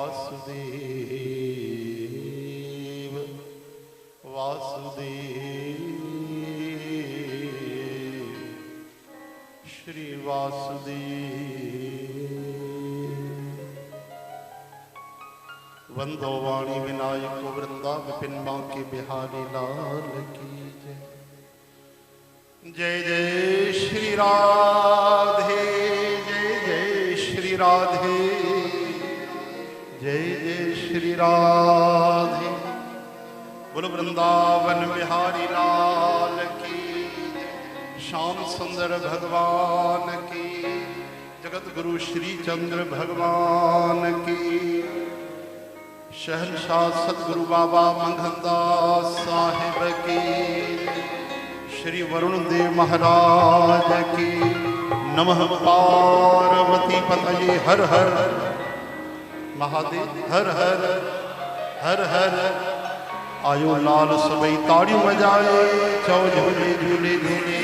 वासुदेव वासुदेव श्री वासुदेव। वंदो वाणी विनायक वृंदा विपिन बांके बिहारी लाल की जय। जय जय श्री राधे, जय जय श्री राधे, जय जय श्री राधे। बोलो वृंदावन बिहारी लाल की जय। श्याम सुंदर भगवान की, जगत गुरु श्री चंद्र भगवान की, शहंशाह सतगुरु बाबा मंगनदास साहिब की, श्री वरुण देव महाराज की। नमः पार्वती पतये हर हर महादेव, हर हर हर हर। आयो लाल सबई ताड़ियों बजाए, चौ झूले झूले झूले।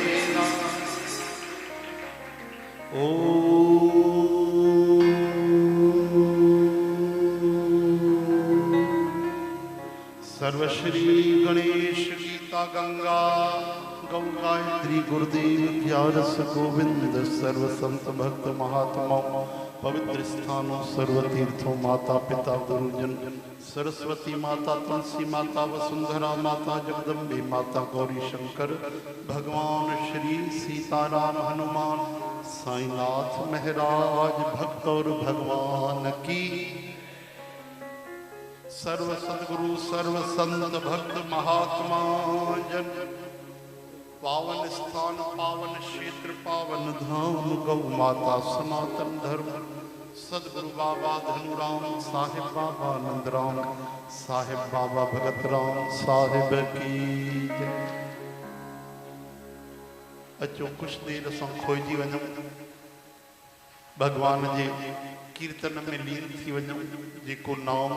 ओ सर्वश्री गणेश गीता गंगा गौ गायत्री गुरुदेव ज्ञानस गोविंद। सर्व संत भक्त महात्मा पवित्र स्थानों सर्वतीर्थों माता पिता गुरुजन, सरस्वती माता, तुलसी माता, वसुंधरा माता, जगदम्बे माता, गौरी शंकर भगवान, श्री सीताराम, हनुमान, साईनाथ महाराज, भक्त और भगवान की। सर्व सद्गुरु सर्व संत भक्त महात्मा जन, पावन स्थान पावन क्षेत्र पावन धाम, गौ माता सनातन धर्म, सद्गुरु बाबा धनुराम साहिब बाबा नंदराम साहिब बाबा भगत राम साहिब की जय। अचो कुछ देर असां खोइजी वञूं, भगवान जे कीर्तन में लीन थी वञूं। जेको नाम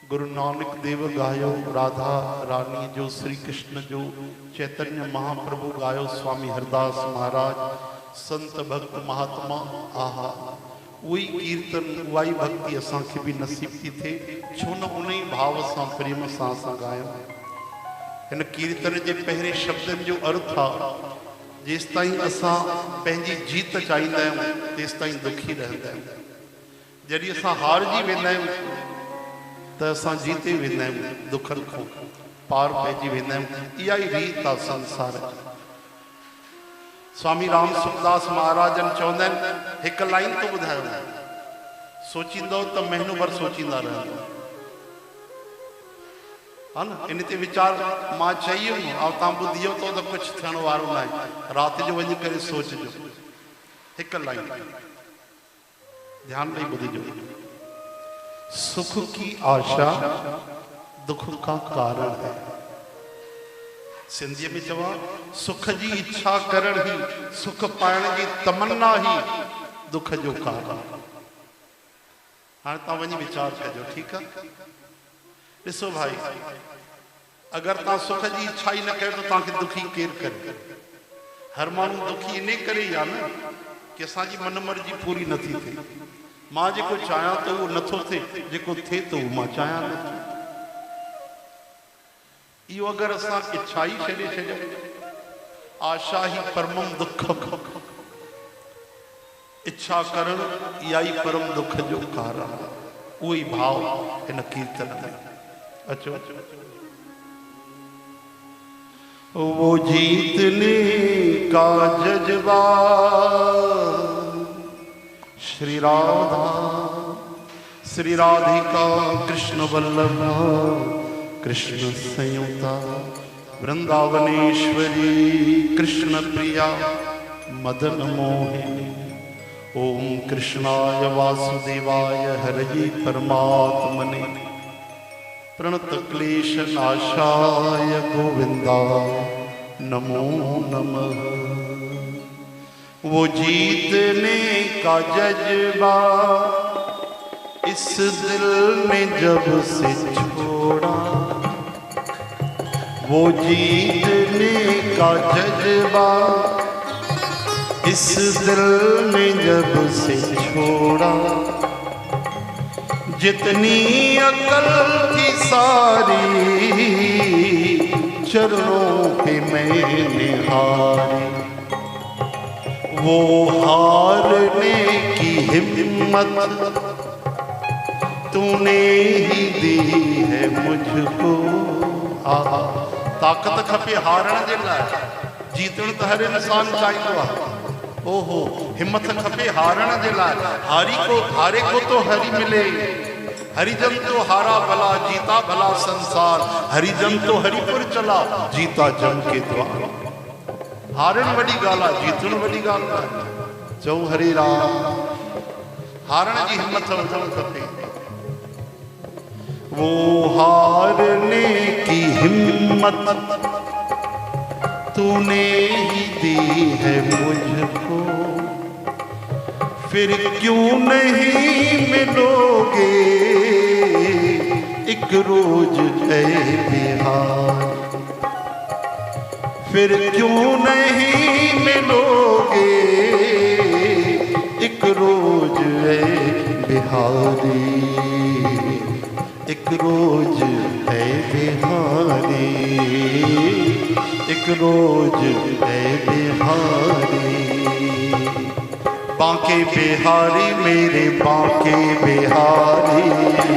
गुरु नानक देव गायो, राधा रानी जो, श्री कृष्ण जो, चैतन्य महाप्रभु गायो, स्वामी हरदास महाराज, संत भक्त महात्मा। आहा वही कीर्तन उहाई भक्ति असांखे भी नसीब थी थे, छो न उन भाव सां प्रेम सां असां गायूं। हिन कीर्तन जे पहिरें शब्दनि जो अर्थ आहे, जेसि ताईं असां पंहिंजी जीत चाहींदा आहियूं तेसि ताईं दुखी रहंदा आहियूं। जॾहिं असां हारजी वेंदा आहियूं त असां जीते वेंदा आहियूं, दुखनि खां पार पइजी वेंदा आहियूं। इहा ई रीत आहे संसार। स्वामी राम सुखदास महाराजन चवंदा आहिनि, हिकु लाइन तो ॿुधायो, सोचींदो त महीनो भर सोचींदा रहंदो, हा न। इन ते वीचार मां चई हुयमि, ऐं तव्हां ॿुधियो तो त कुझु थियण वारो न आहे। राति जो वञी करे सोचिजो, हिकु लाइन ध्यान ॾेई ॿुधिजो। सुख की आशा दुख का कारण है। सिंधी में चवा, सुख जी इच्छा करण ही, सुख पाइण जी तमन्ना ही दुख जो कारण। हाँ तव्हां वञी वीचार कजो, ठीकु आहे। ॾिसो भाई, अगर तव्हां सुख जी इच्छा ही न कयो त तव्हांखे दुखी केरु करे। हर माण्हू दुखी इन करे ई आहे न कि असांजी मन मर्जी पूरी नथी थिए। मां जेको चाहियां तो उहो नथो थिए, जेको थिए तो उहो मां चाहियां नथो। इहो अगर असां इच्छा ही छॾे छॾियूं, आशा ही परमम दुख, इच्छा करण इहा ही परम दुख जो कारण। उहो ई भाव हिन कीर्तन में। अचो वो जीतने का जज्बा श्री राधा, श्री राधिका कृष्ण वल्लभा, कृष्ण संयुक्ता वृंदावनेश्वरी, कृष्ण प्रिया मदन मोहिनी। ओम कृष्णाय वासुदेवाय हरये परमात्मने, प्रणत क्लेश नाशाय गोविंदाय नमो नमः। वो जीतने का जज्बा इस दिल ने जब से छोड़ा, वो जीतने का जज्बा इस दिल ने जब से छोड़ा, जितनी अकल थी सारी चरणों पे मैंने हारी। वो हारने की हिम्मत तूने ही दी है मुझको। आहा, ताकत खपे हारण जे लाइ, जीतण तो हर इंसान चाहींदो आहे। ओहो, हिम्मत खपे हारण जे लाइ। हारे को तो हरि मिले। हरिजन तो हारा भला, जीता भला संसार। हरिजन तो हरिपुर चला, जीता जम के द्वार। हारण वॾी ॻाल्हि आहे, जीतण वॾी ॻाल्हि आहे। चओ हरे राम, हारण जी हिम्मत हुजणु खपे। वो हारने की हिम्मत तूने ही दी है मुझको। फिर क्यों नहीं मिलोगे एक रोज है बिहार। फिर क्यों नहीं मिलोगे एक रोज है बिहारी। एक रोज है बिहारी, एक रोज है बिहारी। बांके बिहारी मेरे बांके बिहारी,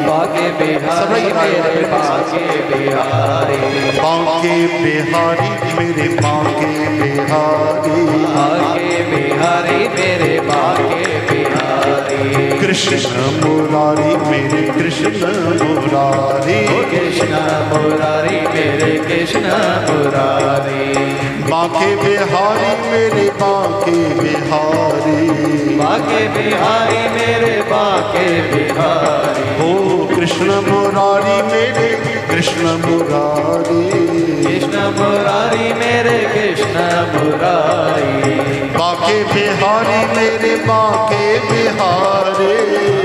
बांके बिहारी मेरे बांके बिहारी। बांके बिहारी मेरे बांके बिहारी, बांके बिहारी मेरे बांके बिहारी। कृष्ण मुरारी मेरे कृष्ण मुरारी, कृष्ण मुरारी मेरे कृष्ण मुरारी। बांके बिहारी मेरे बांके बिहारी, बांके बिहारी मेरे बांके बिहारी। हो कृष्ण मुरारी मेरे कृष्ण मुरारी, कृष्ण मुरारी मेरे कृष्ण मुरारी। बांके बिहारी मेरे बांके बिहारी,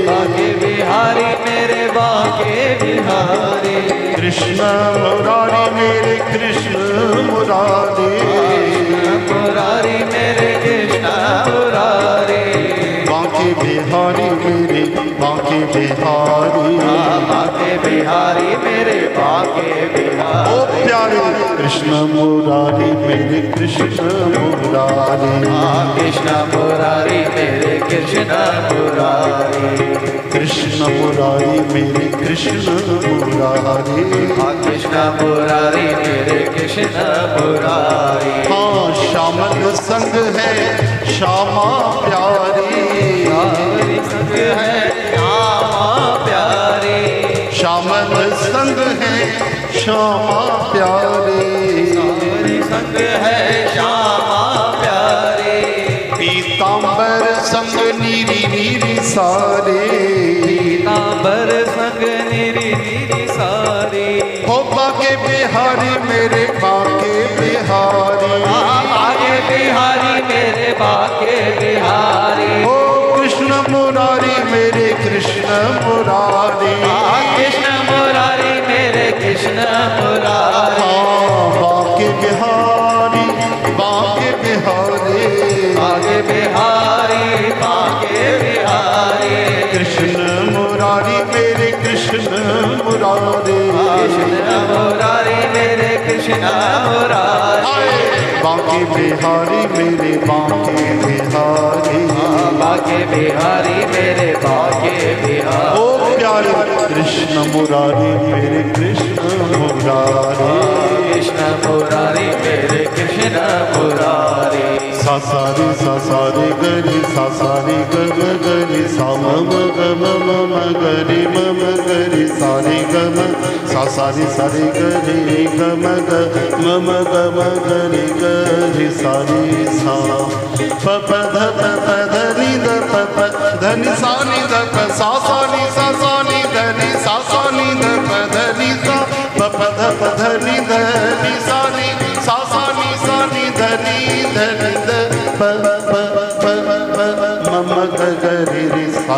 बांके बिहारी मेरे बांके बिहारी। कृष्ण मुरारी मेरे कृष्ण मुरारी, मुरारी मेरे कृष्ण मुरारी। बांके बिहारी मेरे बांके बिहारी, बांके बिहारी मेरे बांके बिहारी। ओ प्यारे कृष्ण मुरारी मेरे कृष्ण मुरारी, कृष्ण मुरारी मेरे कृष्ण मुरारी। कृष्ण मुरारी मेरे कृष्ण मुरारी, कृष्ण मुरारी मेरे कृष्ण मुरारी। हाँ श्यामल संग है श्यामा प्यारी, संग है श्यामा प्यारी। श्यामल संग है श्यामा प्यारी, संग है श्यामा प्यारी। पीतांबर संग नीरी नीरी सारे, पीतांबर संग नीरी नीरी सारी। हो बांके बिहारी मेरे बांके बिहारी, बांके बिहारी मेरे बांके बिहारी। हो कृष्ण मुरारी मेरे कृष्ण मुरारी, कृष्ण मुरारी मेरे कृष्ण मुरारी। हाँ बांके बिहारी बांके बिहारी, बांके बिहारी बांके बिहारी। कृष्ण मुरारी मेरे कृष्ण मुरारी, कृष्ण मुरारी मेरे कृष्ण मुरारी। बांके बिहारी मेरे बांके बिहारी, बांके बिहारी मेरे बांके बिहारी। ओ प्यारे कृष्ण मुरारी मेरे कृष्ण मुरारी, कृष्ण मुरारी मेरे कृष्ण मुरारी। सासारी सासारी गरी सासारी गम गरी साम गम मम गरी मम गरी सारी गम सासारी सारी गरी गम ग मम गम गरी गरी सारी सा प प ध प प ध नि ध प प ध नि सा नि ध प सा सा नि ध नि सा सा नि ध प ध नि सा प प ध प ध नि ध नि सा नि सा सा नि ध नि ध नि ध प प प प मम ग ग रि रि सा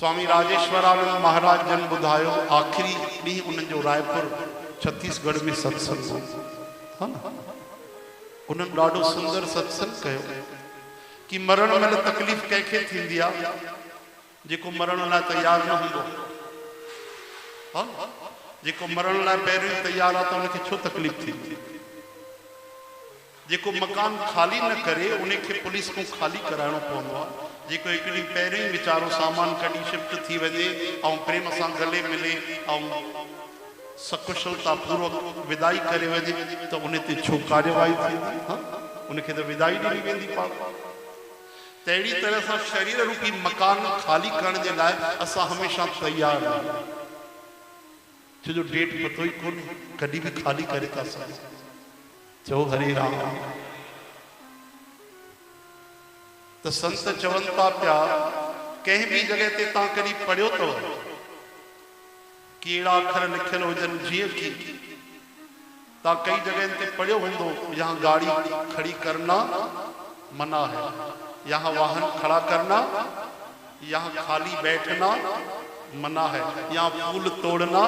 स्वामी राजेश्वरानंद महाराज जन ॿुधायो आख़िरी ॾींहुं उन्हनि जो रायपुर छत्तीसगढ़ में सत्संग हो, हा न। उन्हनि ॾाढो सुंदर सत्संग कयो कि मरण महिल तकलीफ़ कंहिंखे थींदी आहे जेको मरण लाइ तयार न हूंदो, हा। जेको मरण लाइ पहिरियों ई तयार आहे त उनखे छो तकलीफ़ थींदी। जेको मकान खाली न करे उनखे पुलिस को खाली कराइणो पवंदो आहे। जेको हिकु ॾींहुं पहिरियों ई वीचारो सामान कढी शिफ्ट थी वञे ऐं प्रेम सां गले मिले ऐं सकुशलता पूर्वक विदाई करे वञे त उन ते छो कार्यवाही थींदी, हा। उनखे त विदाई ॾिनी वेंदी पाण। तहिड़ी तरह सां शरीर रूपी मकान खाली करण जे लाइ असां हमेशह तयार आहियूं, छो जो डेट पतो ई कोन्हे कॾहिं बि खाली करे था सघूं। चओ हरे राम। त संत चवनि था पिया कंहिं बि जॻह ते तव्हां कॾहिं पढ़ियो अथव कि अहिड़ा अखर लिखियल हुजनि जीअं कि तव्हां कई जॻहनि ते पढ़ियो हूंदो यहाँ गाड़ी खड़ी करना मना है, यहाँ वाहन खड़ा करना, यहाँ खाली बैठना मना है, यहाँ फूल तोड़ना,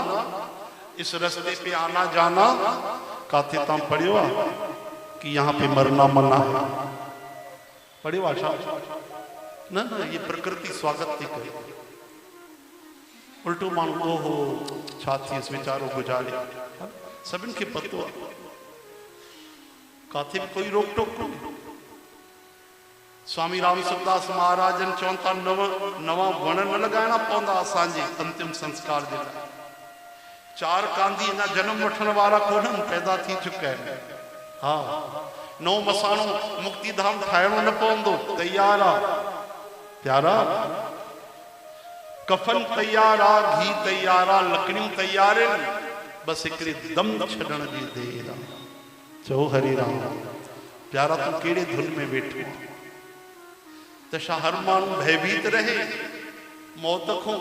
इस रास्ते पे आना जाना। काथे तव्हां पढ़ियो आहे कि यहाँ पे मरना मना है? पढ़ियो आहे छा? न न, ये प्रकृति स्वागत थी करे। उल्टो माण्हू ओहो छा थियसि वीचारो गुज़ारे, सभिनि खे पतो आहे, काथे बि कोई रोक टोक कोन्हे। स्वामी राम सुखदास महाराजन चवनि था नवा वण न लॻाइणा पवंदा असांजे अंतिम संस्कार जे लाइ। 4 कांधी अञा जनम वठण वारा कोन्हनि, पैदा थी चुका आहिनि, हा। 9 मसाणो मुक्तिधाम ठाहिणो न पवंदो, तयार आहे प्यारा। कफन तयार आहे, घी तयार आहे, लकड़ियूं तयार आहिनि, बसि हिकिड़े दम छॾण जी देर आहे। चओ हरे राम। प्यारा तूं कहिड़े धुन में वेठो त छा हर माण्हू भयभीत रहे मौत खां?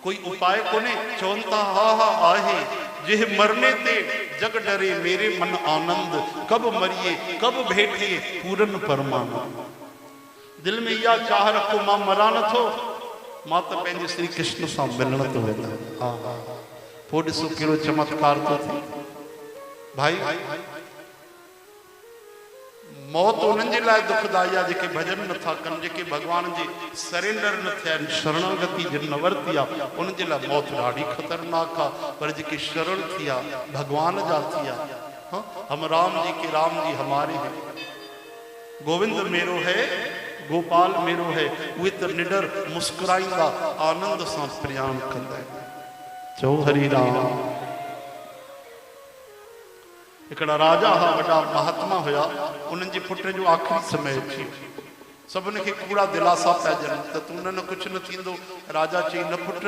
कोई उपाय कोन्हे? चवनि था हा हा आहे, जे मरने ते जग डरे मेरे मन आनंद, कब मरिए कब भेटिए पूरन परमानंद। दिल में इहा चाह रखो मां मरा नथो, मां त पंहिंजे श्री कृष्ण सां मिलण थो वेंदा। हा हा, पोइ ॾिसो कहिड़ो चमत्कार थो थिए भाई। मौत उन्हनि जे लाइ दुखदाई आहे जेके भॼन नथा कनि, जेके भॻवान जे सरेंडर न थिया आहिनि, शरणागति जिन न वरिती आहे, उन्हनि जे लाइ मौत ॾाढी ख़तरनाक आहे। पर जेके शरण थी आहे, भॻवान जा थी आहे, हम राम जी के राम जी हमारे हैं, गोविंद मेरो है गोपाल मेरो है, उहे त निडर मुस्कुराईंदा आनंद सां प्रयाण कंदा आहिनि। चओ हरि राम। हिकिड़ा राजा हुआ, वॾा महात्मा हुया, उन्हनि जे पुट जो आख़िरी समय अची, सभिनी खे कूड़ा दिलासा पिया ॾियनि त तूं न कुझु न थींदो। राजा चई न पुट,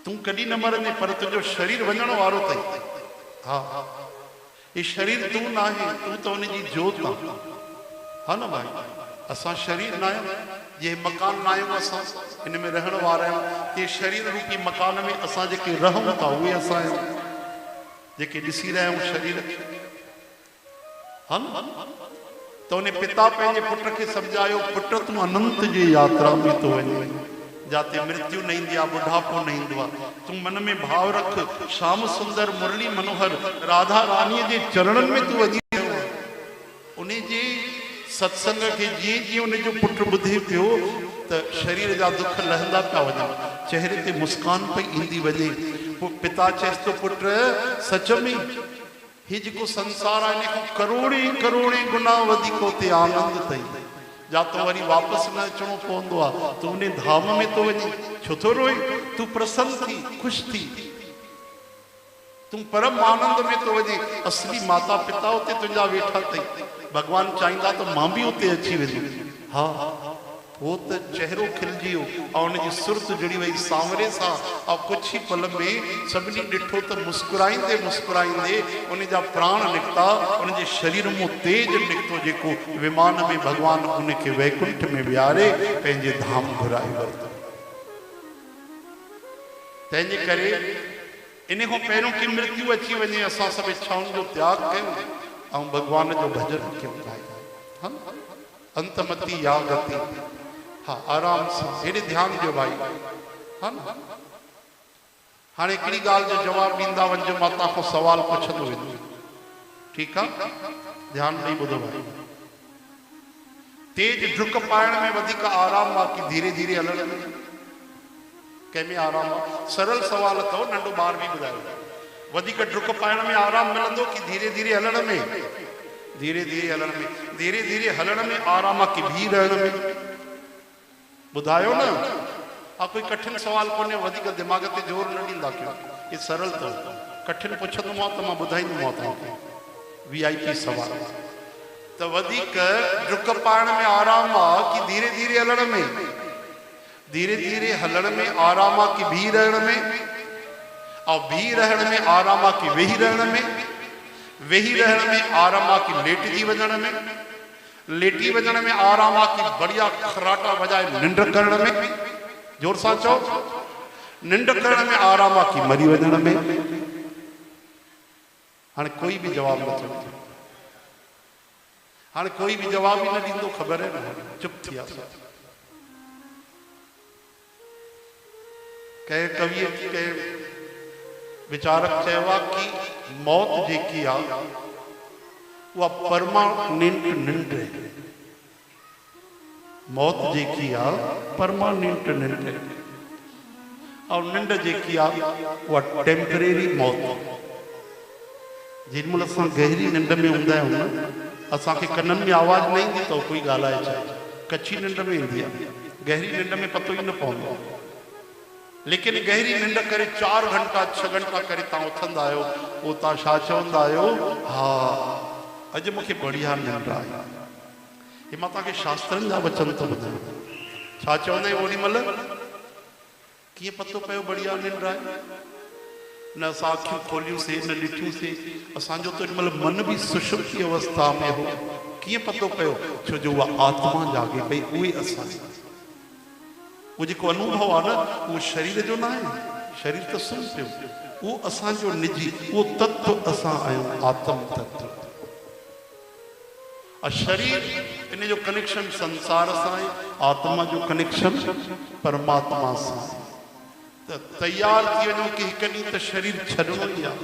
तूं कॾहिं न मरंदे, पर तुंहिंजो शरीर वञण वारो अथई। हा, ही शरीर तूं न आहे, तूं त हुनजी जोत आहे, हा न भाई। असां शरीर न आहियूं, ये मकान न आहियूं, असां हिन में रहण वारा आहियूं। ये शरीर रूपी मकान में असां जेके रहूं था उहे असां आहियूं, जेके ॾिसी रहिया आहियूं शरीर खे, हा न। त उन पिता पंहिंजे पुट खे सम्झायो, पुट तूं अनंत जी यात्रा में थो वञे, जाते मृत्यु न ईंदी आहे, बुढ़ापो न ईंदो आहे। तूं मन में भाव रख, श्याम सुंदर मुरली मनोहर राधा रानीअ जे चरणनि में तूं वञी रहियो आहे। उन जे सत्संग खे जीअं जीअं उनजो पुटु ॿुधे पियो त शरीर जा दुख लहंदा पिया वञनि, चेहरे ते मुस्कान पई ईंदी वञे। पोइ पिता चएसि थो, पुट सच में ही जेको संसार आहे, इन खां करोड़े करोड़े गुना वधीक उते आनंद अथई, जातो वरी वापसि न अचिणो पवंदो आहे। तूं उन धाम में थो वञे, छो थो रोए? तूं प्रसन्न थी, ख़ुशि थी, तूं परम आनंद में थो वञे। असली माता पिता उते तुंहिंजा वेठा अथई। भगवान चाहींदा त मां बि उते अची वेंदुमि। हा, वो त चेहरो खिलजी वियो ऐं उनजी सुरत जुड़ी वई सांवरे सां। ऐं कुझु ई पल में सभिनी ॾिठो त मुस्कुराईंदे मुस्कुराईंदे उनजा प्राण निकिता, उनजे शरीर मां तेज निकितो, जेको विमान में भगवान उनखे वैकुंठ में विहारे पंहिंजे धाम घुराए वरितो। तंहिंजे करे इन खां पहिरियों की मृत्यु अची वञे, असां सभु इच्छाउनि जो त्याग कयूं ऐं भगवान जो भॼन कयूं। अंतमती या गति हाँ आराम से हेॾे ध्यान ॾियो भाई हाँ न हाणे हिकिड़ी ॻाल्हि जो जवाबु ॾींदा वञो मां तव्हां खां सवाल पुछंदो वेंदो ठीकु आहे ध्यानु ॾेई ॿुधो भाई तेज डुक पाइण में वधीक आराम आहे कि धीरे धीरे हलण में कंहिंमें आराम आहे सरल सवाल अथव नंढो ॿार बि ॿुधायो वधीक डुक पाइण में आराम मिलंदो कि धीरे धीरे हलण में धीरे धीरे हलण में धीरे धीरे हलण में आराम आहे कि बीह रहण में ॿुधायो न हा कोई कठिन सवाल कोन्हे वधीक दिमाग़ ते ज़ोर न ॾींदा कयो ये सरल अथव कठिन पुछंदोमांव त मां ॿुधाईंदोमांव तव्हांखे VIP सवाल त वधीक डुक पाइण में आराम आहे कि धीरे धीरे हलण में धीरे धीरे हलण में आराम आहे कि बीह रहण में और बीह रहण में आराम आहे कि वेही रहण में वेही रहण में आराम आहे कि लेटजी वञण में लेटी वञण में आराम आहे कि बढ़िया खराटा बजाए निंड करण में जोर सां चओ निंड करण में आराम आहे कि मरी वञण में हाणे कोई भी जवाब न चवे हाणे कोई भी जवाब ही न ॾींदो ख़बर है न चुप थी विया कंहिं कविअ कंहिं विचारक चयो आहे कि मौत जेकी आहे उहा परमानेंट निंड है मौत जेकी आहे परमानेंट निंड है और निंड जेकी आहे उहा टेम्परेरी मौत जेॾीमहिल असां गहरी निंड में हूंदा आहियूं न असांखे कननि में आवाज़ न ईंदी त कोई ॻाल्हाए चाहे कची निंड में ईंदी आहे गहरी निंड में पतो ई न पवंदो लेकिन गहरी निंड करे 4 घंटा 6 घंटा करे तव्हां उथंदा आहियो पोइ तव्हां छा चवंदा आहियो हा अॼु मूंखे बढ़िया निंड आहे हे मां तव्हांखे शास्त्रनि जा वचन थो ॿुधायां छा चवंदा आहियूं ओॾी महिल कीअं पतो पियो बढ़िया निंड आहे न असां अखियूं खोलियूंसीं न ॾिठियूंसीं असांजो त ओॾी महिल मन बि सुषुप्ति अवस्था में हो कीअं पतो पियो छो जो उहा आत्मा जागे पई उहे असां वो जेको अनुभव आहे न उहो शरीर जो न आहे शरीर त सुम्ही पियो उहो असांजो निजी उहो तत्व असां आहियूं आत्म तत्व शरीर इन जो कनेक्शन संसार सां आहे आत्मा जो कनेक्शन परमात्मा सां त तैयार थी वञो कि हिकु ॾींहुं त शरीर छॾिणो ई आहे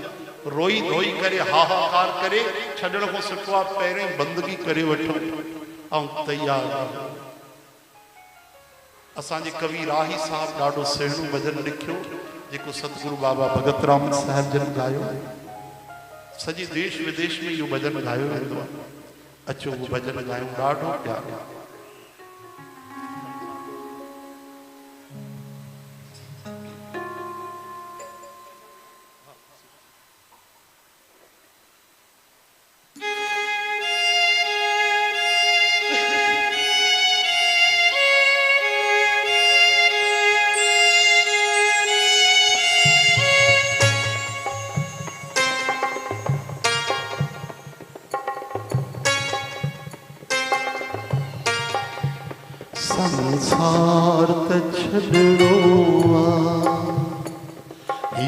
रोई धोई करे हाहाकार करे छॾण खां सुठो आहे पहिरें बंदगी करे वठो ऐं तैयार असांजे कवि राही साहब ॾाढो सुहिणो भॼन लिखियो जेको सतगुरु बाबा भगत राम साहिब जन गायो सॼे देश विदेश में इहो भॼन गायो वेंदो आहे अचो उहो भॼन गायूं ॾाढो प्यारो संसार त छॾणो आहे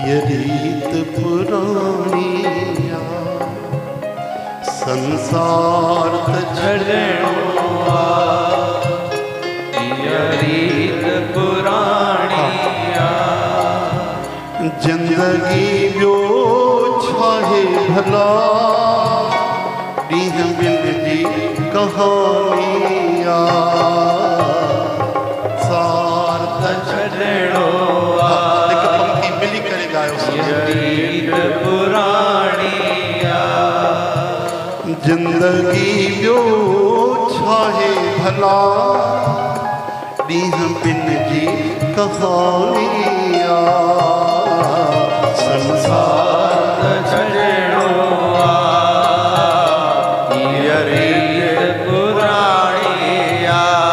ये रीत पुराणी आहे संसार त छॾणो आहे ये रीत पुराणी आहे जिंदगी ॿियो छाहे भला ॾींहं बिन जी कहानी आहे जिंदगी ॿियो छाहे भला ॾींहं बिन जी कहानी आहे संसार छॾणो आहे हीअ रीत पुराणी आहे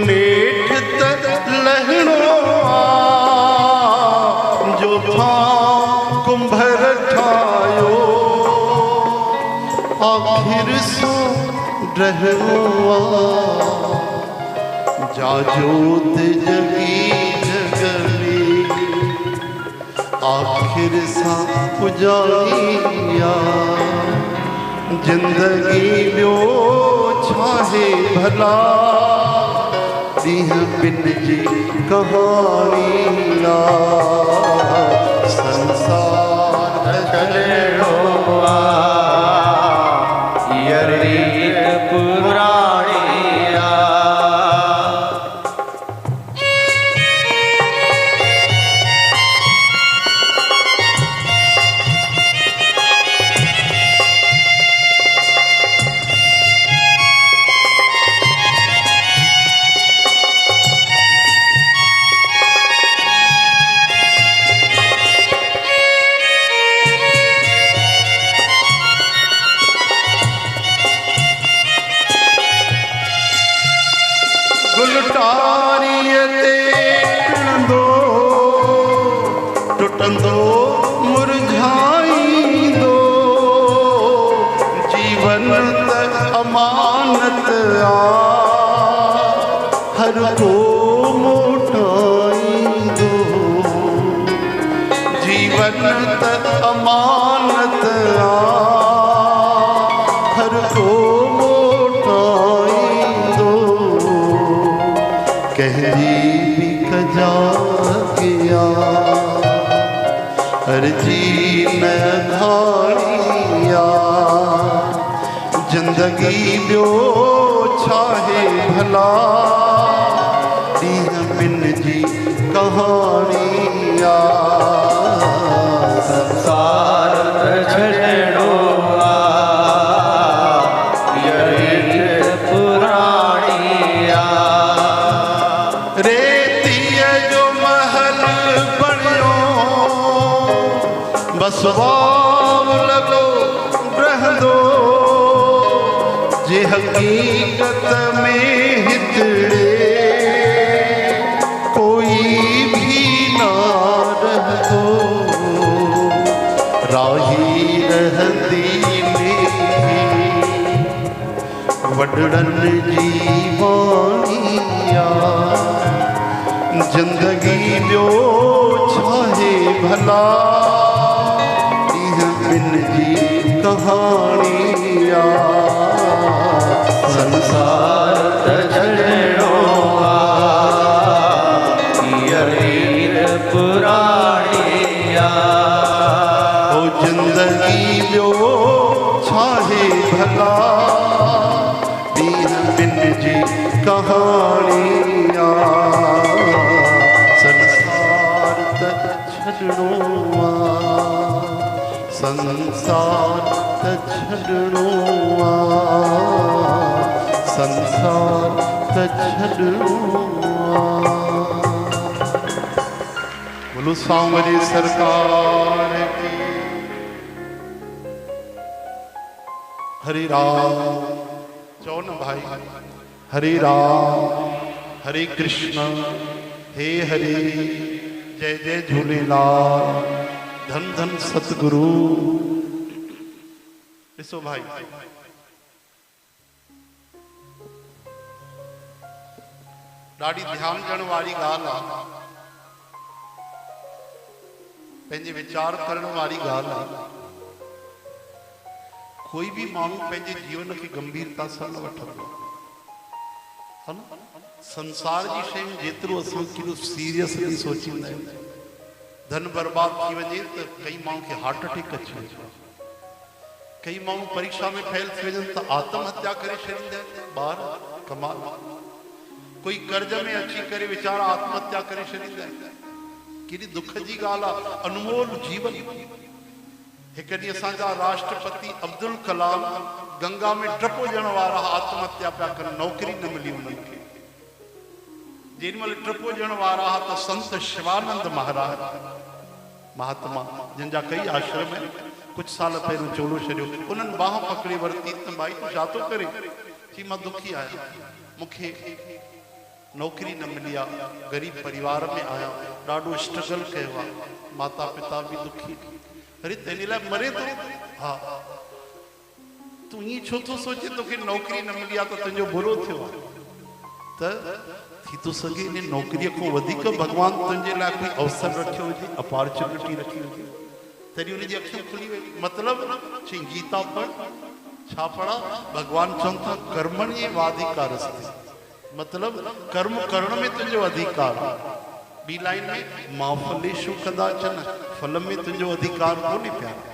नेठ लहणो जो था कुंभर ठायो आखिर सो रहणो जा जोत जगी जगली आखिर सा पुजारिया जिंदगी ब्यो छाहे भला दीह बिन जी कहानिया संसार चलो ये रीत पुराणिया टुटंदो मुरझाईंदो जीवन त अमानत आ हर को मोटाईंदो जीवन त अमानत आ हर को मोटाईंदो कहजी भी कजा गया हर जी न धारिया जिंदगी ब्यो छाहे भला दीह बिन जी कहानिया संसार छड़ो ये रीत पुराणिया रेतीअ जो महल बणियो बस वाव लगो रहंदो जे हकीकत में हितड़े कोई भी ना रहंदो राही रहंदी वडड़न जी वाणिया जिंदगी ब्यो छाहे भला बिन जी कहानिया संसार छड़ो ये रीत पुराणिया ओ जिंदगी ब्यो छाहे भला दीन बिन जी कहानिया संसार छड़ो संसार छड़ो संसार छड़ो बोलो सांवरी सरकार की हरि राम चौन भाई हरि राम हरे कृष्ण हे हरे जय जय झूलेलाल धन धन सतगुरु ॾिसो भाई ॾाढी ध्यान ॾियण वारी ॻाल्हि आहे पंहिंजे वीचार करण वारी ॻाल्हि आहे कोई भी माण्हू पंहिंजे जीवन खे गंभीरता सां न वठंदो है न संसार जी शयूं जेतिरो असां केॾो सीरियसली सोचींदा आहियूं धन बर्बाद थी वञे त कई माण्हू खे हार्ट अटैक अची वञे कई माण्हू परीक्षा में फेल थी वञनि त आत्महत्या करे छॾींदा आहिनि ॿार कमाल कोई कर्ज में अची करे वीचारा आत्महत्या करे छॾींदा आहिनि केॾी दुख जी ॻाल्हि आहे अनमोल जीवन एक ॾींहुं असांजा राष्ट्रपति अब्दुल कलाम गंगा में डपो ॾियण वारा आत्महत्या पिया कनि नौकरी न मिली उन्हनि खे जेॾीमहिल डपो ॾियण वारा हुआ त संत शिवानंद महाराज महात्मा जिनजा कई आश्रम आहिनि कुछ साल पहिरियों चोलो छॾियो उन्हनि बाह पकड़ी वरिती त भाई तूं छा थो करे चई मां दुखी आहियां मूंखे नौकरी न मिली आहे, गरीब परिवार में आया, ॾाढो स्ट्रगल कयो आहे, माता पिता भी दुखी। अरे तेरे लाइ मरे तो हाँ तू ये छो तो सोचे तोखे नौकरी न मिली आहे तो तुंहिंजो बुरो थियो आहे? त थी तो सके इन नौकरी को वधिक भगवान तुंहिंजे लाइ कोई अवसर रखियो हुजे, अपॉर्चुनिटी रखी हुजे, तॾहिं उनजी अखियूं खुली वई। मतलब चई गीता पढ़, छा पढ़ा? भगवान चवनि था कर्मणि वाधिकारस्ते, मतलब कर्म करण में तुंहिंजो अधिकार आहे। ॿी लाइन में मां फलेषु कदाचन, फल में तुंहिंजो अधिकार कोन्हे प्यारा।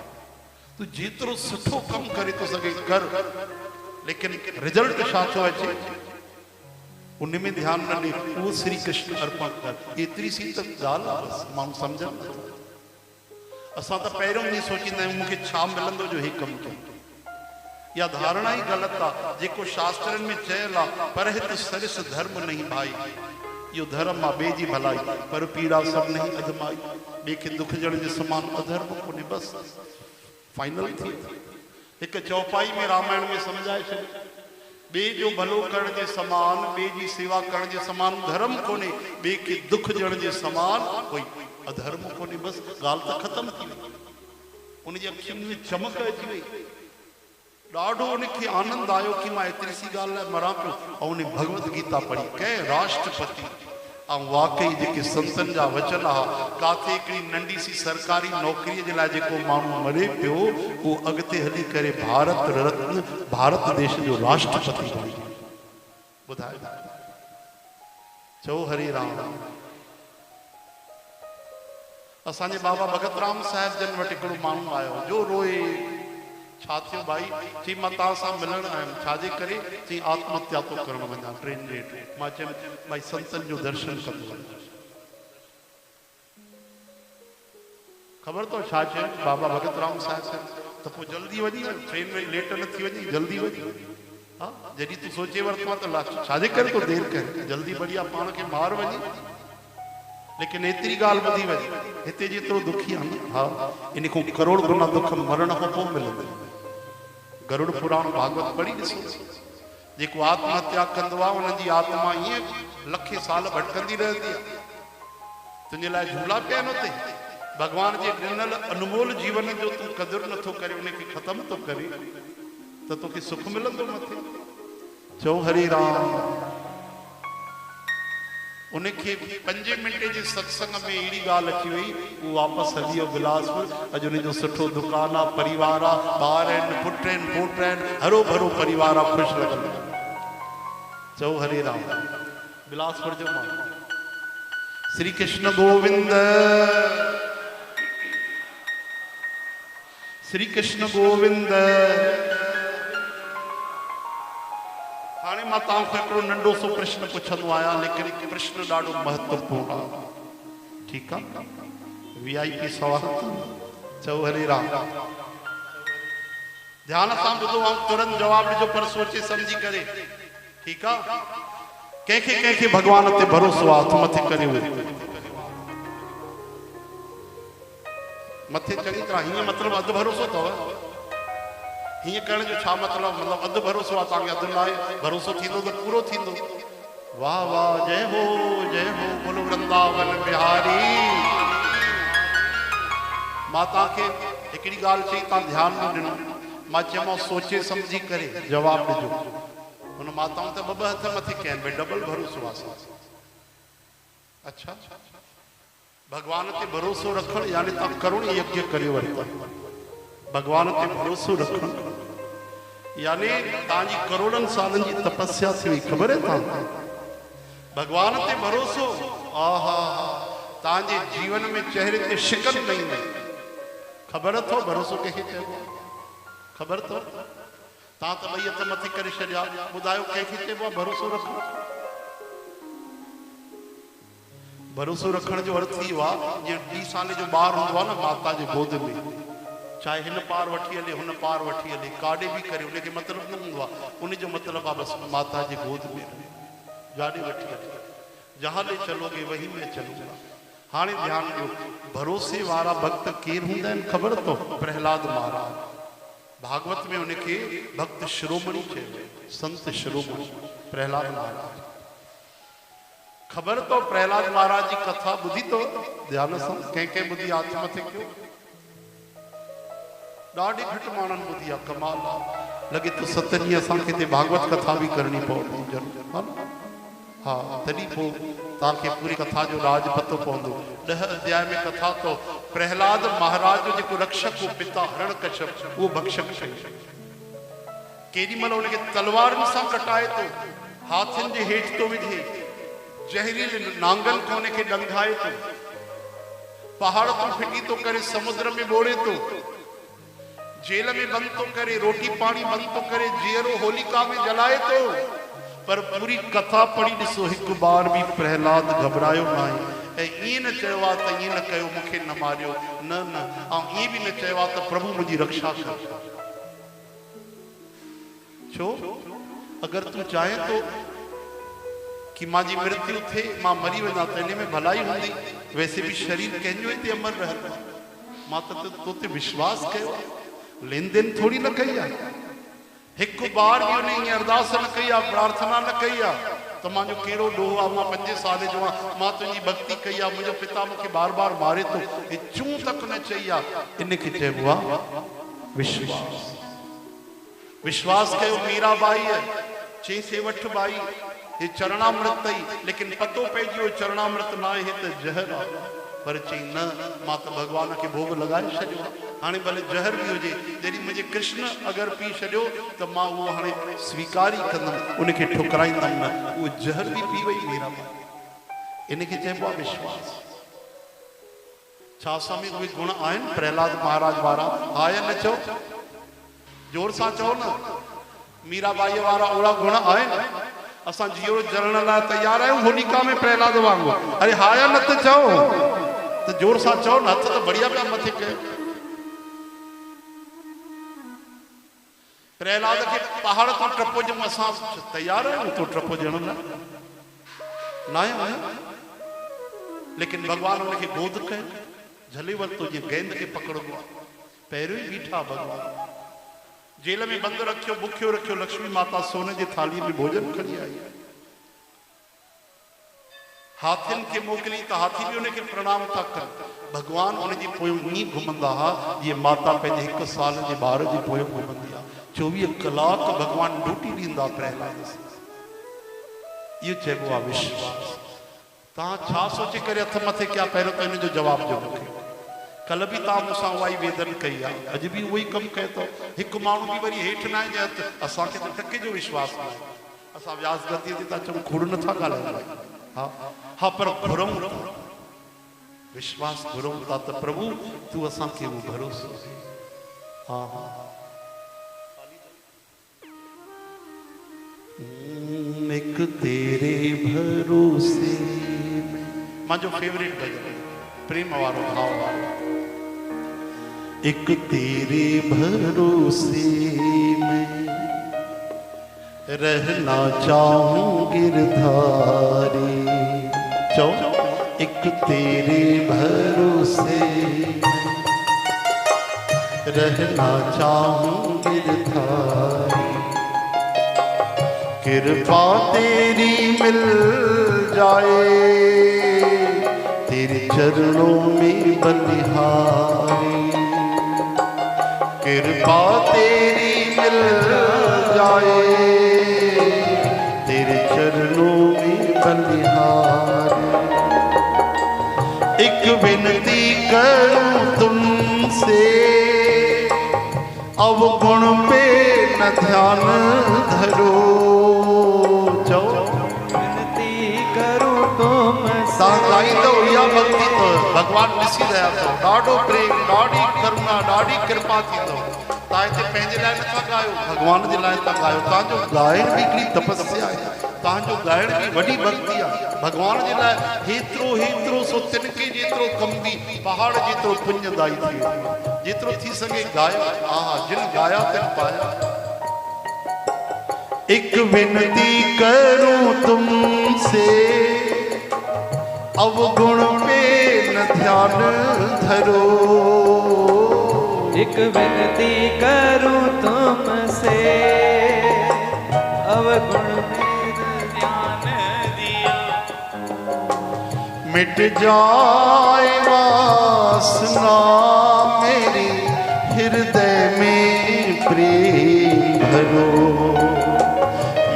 तू जेतिरो सुठो कमु करे थो सघे कर, लेकिन रिजल्ट छा थो अचे उन में ध्यान न ॾे, उहो श्री कृष्ण अर्पण कर। एतिरी सी त ॻाल्हि आहे, बसि माण्हू सम्झनि नथा। असां त पहिरियों ई सोचींदा आहियूं मूंखे छा मिलंदो जो हे कमु कयो। या धारणा ही ग़लति आहे। जेको शास्त्रनि में चयल आहे परहित सरिस धर्म नहीं भाई, यो धर्म आहे ॿिए जी भलाई, पर पीड़ा सब नहीं अधमाई। ॿिए खे दुख ॾियण जे समान अधर्म कोन्हे, बसि फाइनल थी। हिकु चौपाई में रामायण में सम्झाए छॾियो, ॿिए जो भलो करण जे समान, ॿिए जी सेवा करण जे समान धर्म कोन्हे, ॿिए खे दुख ॾियण जे समान कोई अधर्म कोन्हे। बसि ॻाल्हि त ख़तम थी वई। उनजी अखियुनि में चमक अची वई, ॾाढो उनखे आनंद आयो कि मां एतिरी सी ॻाल्हि लाइ मरां पियो। ऐं उन भगवत गीता पढ़ी, कंहिं राष्ट्रपति ऐं वाकई जेके संतनि जा वचन आहे, काथे हिकिड़ी नंढी सी सरकारी नौकरीअ जे लाइ जेको माण्हू मरे पियो, उहो अॻिते हली करे भारत रत्न, भारत देश जो राष्ट्रपति बणी। ॿुधायो, चओ हरे राम। असांजे बाबा भगत राम साहिब जन वटि हिकिड़ो माण्हू आयो जो रोए, छा थियो भाई? चई मां तव्हां सां मिलण आयुमि, छाजे करे? चई आत्महत्या तो करण वञा ट्रेन जे हेठि। मां चयुमि भाई संतनि जो दर्शन कंदो वञ। ख़बर अथव छा चयो बाबा भगत राम साहिब? त पोइ जल्दी वञी ट्रेन में लेट न थी वञे, जल्दी वञी। हा जॾहिं तूं सोचे वरितो आहे त छाजे करे तो देरि करे, जल्दी बढ़िया पाण खे मार वञी। लेकिन एतिरी ॻाल्हि ॿुधी वई, हिते जेतिरो दुखी आहे न, हा इन खां करोड़ गुना दुख मरण खां पोइ मिलंदो। गरुड़ पुराण भागवत पढ़ी ॾिसो, जेको आत्महत्या कंदो आहे उनजी आत्मा ईअं लखे साल भटकंदी रहंदी आहे। तुंहिंजे लाइ झूला पिया आहिनि उते, भगवान जे ॾिनल अनमोल जीवन जो तूं क़दुरु नथो करे, उनखे ख़तमु थो करे, त तोखे सुख मिलंदो मथे। चओ हरे राम। उनखे 5 मिंटे जे सत्संग में अहिड़ी ॻाल्हि अची वई, वो वापसि हली वियो बिलासपुर। अॼु उनजो सुठो दुकान आहे, परिवार आहे, ॿार आहिनि, पुट आहिनि, पोट आहिनि, हरो भरो परिवार आहे, ख़ुशि लॻल। चओ हरे राम। बिलासपुर जो माण्हू। श्री कृष्ण गोविंद, श्री कृष्ण गोविंद। हाणे मां तव्हांखे हिकिड़ो नंढो सो प्रश्न पुछंदो आहियां, लेकिन प्रश्न ॾाढो महत्वपूर्ण आहे। ठीकु आहे? VIP सवाल। चओ हरे राम। ध्यान सां ॿुधो ऐं तुरंत जवाब ॾिजो, पर सोचे सम्झी करे। ठीकु आहे? कंहिंखे भगवान ते भरोसो आहे, हथ मथे करे हुए मथे चङी तरह। हीअं मतिलबु अधु भरोसो अथव? हीअं करण जो छा मतिलबु? मतिलबु अधु भरोसो आहे तव्हांखे, अधु लाइ भरोसो थींदो त पूरो थींदो। वाह वाह, जय हो बोलो वृंदावन बिहारी। मां तव्हांखे हिकिड़ी ॻाल्हि चई, तव्हां ध्यानु न ॾिनो। मां चयोमांव सोचे सम्झी करे जवाबु ॾिजो। हुन माताऊं त ॿ हथ मथे कया आहिनि, भई डबल भरोसो आहे। अच्छा, भगवान ते भरोसो रखणु यानी तव्हां करुण यज्ञ करे वरिता। भगवान ते भरोसो रखणु यानी तव्हांजी करोड़नि सालनि जी तपस्या थी वई। ख़बर आहे तव्हां? भगवान ते भरोसो, आहा, तव्हांजे जीवन में चेहरे ते शिकन न ईंदी। ख़बर अथव भरोसो कंहिंखे चइबो आहे? ख़बर अथव? तव्हां त ॿई हथ मथे करे छॾिया। ॿुधायो कंहिंखे चइबो आहे भरोसो रखणु? भरोसो रखण जो अर्थ इहो आहे, जीअं 20 साल जो ॿारु हूंदो आहे न माता जे गोद में, चाहे हिन पार वठी हले हुन पार वठी हले, काॾे बि करे, उनखे मतिलबु न हूंदो आहे। उनजो मतिलबु आहे बसि माता जे गोद में जाॾे वठी हले, जहाँ ले चलोगे वही में चलूंगा। हाणे ध्यानु ॾियो, भरोसे वारा भक्त केरु हूंदा आहिनि ख़बर अथव? प्रहलाद महाराज। भागवत में उनखे भक्त शिरोमणि चयो, संत शिरोमणि प्रहलाद महाराज। खबर तो प्रहलाद महाराज जी कथा बुधी तो ध्यान सां कंहिं बुधी हाथ मथे कयो ॾाढी घटि माण्हुनि बुधी आहे कमाल आहे लॻे तो 7 ॾींहं असांखे हिते भागवत कथा भी करनी पवंदी ज़रूरु हाँ तॾहिं पोइ तव्हांखे पूरी कथा जो राज पतो पवंदो 10 अध्याय में कथा तो प्रहलाद महाराज जो जेको रक्षक हो पिता हिरण्यकश्यप वो भक्षक ठही केॾी महिल उनखे तलवारनि सां कटाए तो हाथियुनि जे हेठि तो विझे जहरीले नांगन खां उनखे डंगाए तो पहाड़ तो फिटी तो करे समुद्र में ॿोड़े तो जेल में बंद तो करे रोटी पानी बंद तो करे जीअरो होलिका में जलाए तो पर पूरी कथा पढ़ी ॾिसो हिकु बार भी प्रहलाद घबरायो न आहे ऐं ईअं न चयो आहे त ईअं न कयो मूंखे न मारियो न न ऐं ईअं भी न चयो आहे त प्रभु मुंहिंजी रक्षा कर छो अगर तू चाहे तो कि मां जी मृत्यु थे मां मरी वञा त इन में भलाई हूंदी वैसे भी शरीर कंहिंजो हिते अमर रहंदो मां त तो ते विश्वास कयो लेन देन थोड़ी न कई आहे एक बार भी उन्हें ईअं अरदास न कई आहे प्रार्थना न कई आहे त मांजो कहिड़ो ॾोह आहे मां 5 साल जो आहियां मां तुंहिंजी भक्ति कई आहे मुंहिंजो पिता मूंखे बार बार मारे तो हे चूं तक न चई आहे इनखे चइबो आहे विश्वास विश्वास कयो मीराबाई चई से वठ बाई ये चरणामृत अई लेकिन पतो पइजी वियो चरणामृत ना आहे त जहर आहे पर चई न मां त भगवान के भोग लगाए छॾियो हाणे भले जहर भी हुजे जॾहिं मुंहिंजे कृष्ण अगर पी छॾियो त मां उहो हाणे स्वीकार ई कंदमि उनखे ठुकराईंदमि न उहो जहर भी पी वई मीराबाई इनखे चइबो आहे विश्वास छा असां में उहे गुण आहिनि प्रहलाद महाराज वारा हा या न चओ जोर सां चओ न मीराबाई वारा ओड़ा गुण आहिनि असां जीरो जलण लाइ तैयार आहियूं होलिका में प्रहलाद वांगुरु अरे हा या न त चओ तो जोर सां चओ न हथ तो बढ़िया पिया मथे कयो प्रहलाद के पहाड़ तो टपो जम असां तैयार आहियूं तो टपो ॾियण लाइ न आहियूं लेकिन भगवान उनखे गोद कयो झले वरितो जीअं गेंद के पकड़बो पहिरियों ई बीठा भगवान जेल में बंद रखियो बुखियो रखियो लक्ष्मी माता सोने की थाली में भोजन खड़ी आई हाथियुनि के मोकली तो हाथी भी उनके प्रणाम था कर भगवान उनकी पोयों ईअं घुमंदा हा जीअं माता पंहिंजे 1 साल के ॿार जी पोयों घुमंदी आहे 24 कलाक भगवान ड्यूटी ॾींदा प्रहलाद इहो चइबो आहे विश्वास तव्हां छा सोचे करे हथ मथे कया पहिरियों त हिन जो जवाब ॾियो मूंखे कल भी तव्हां मूंसां उहा ई वेदन कई आहे अॼु भी उहो ई कमु कयो अथव हिकु माण्हू भी वरी हेठि न आहे जे हथ असांखे त टके जो विश्वास न आहे असां व्यास गतीअ ते था चऊं खोड़ नथा ॻाल्हायूं हा हा पर घुरूं विश्वास घुरूं था त प्रभु तूं असांखे उहो भरोसो हा हा एक तेरे भरोसे मुंहिंजो फेवरेट भजन प्रेम वारो भाव वारो एक तेरे भरोसे में रहना चाहूं गिरधारी चो एक तेरे भरोसे रहना चाहूं गिरधारी कृपा तेरी मिल जाए तेरे चरणों में बलिहारी कृपा तेरी मिल जाए तेरे चरणों में बलिहारी एक विनती करूं तुमसे अवगुण पे न ध्यान धरो चो विनती करूं तुमसे गाईंदो इहा भक्ति तो भगवान ॾिसी रहिया अथव ॾाढो प्रेम ॾाढी करुणा ॾाढी कृपा थींदव तव्हां हिते पंहिंजे लाइ नथा ॻायो भगवान जे लाइ था ॻायो तव्हांजो ॻाइण बि हिकिड़ी तपस्या आहे तव्हांजो ॻाइण बि वॾी भक्ति आहे भगवान जे लाइ हेतिरो सो तिनके जेतिरो कम बि पहाड़ जेतिरो पुञदाई थी वेंदो जेतिरो थी सघे ॻायो हा जिन ॻाया तिन पाया एक विनती करूं तुमसे अवगुण पे न ध्यान धरो एक विनती करूं तुमसे अवगुण पे न ध्यान दिया मिट जाए वासना मेरी, हृदय में प्रेम भरो।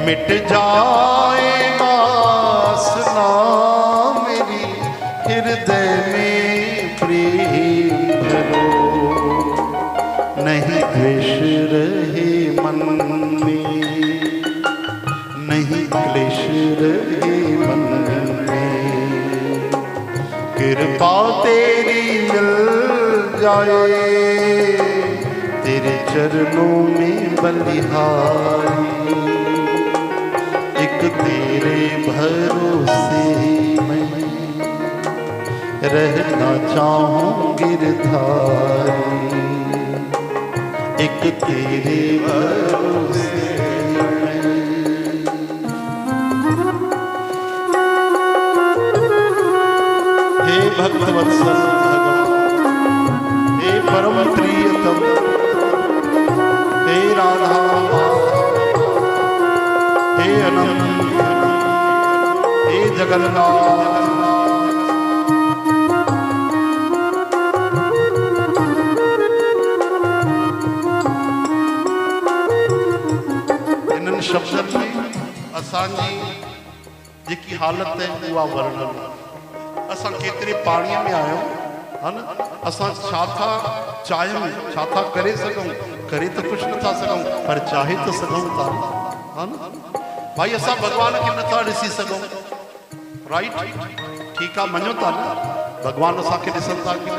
मिट जाए वासना मेरी, हृदय में प्रेम भरो। नहीं द्वेष रहे मन में, नहीं क्लेश रहे मन में। कृपा तेरी मिल जाए, तेरे चरणों में बलिहारी। एक तेरे भरोसे मैं रहना चाहूं गिरधारी। एक तेरे भरोसे भक्त वत्सल भगवान, हे परम प्रियतम, हे राधा, हे अनंत, हे जगन्नाथ। इन्हनि शब्दनि में असांजी जेकी हालत है उहा वर्णन। असां केतिरे पाणीअ में आहियूं, है न? असां छा था चाहियूं, छा था करे सघूं? करे तो कुछ नथा सघूं, पर चाहे तो सघूं था, है न? भाई असां भगवान खे नथा ॾिसी सघूं, राइट? ठीकु आहे, मञो था न भगवान असांखे ॾिसनि था कि न?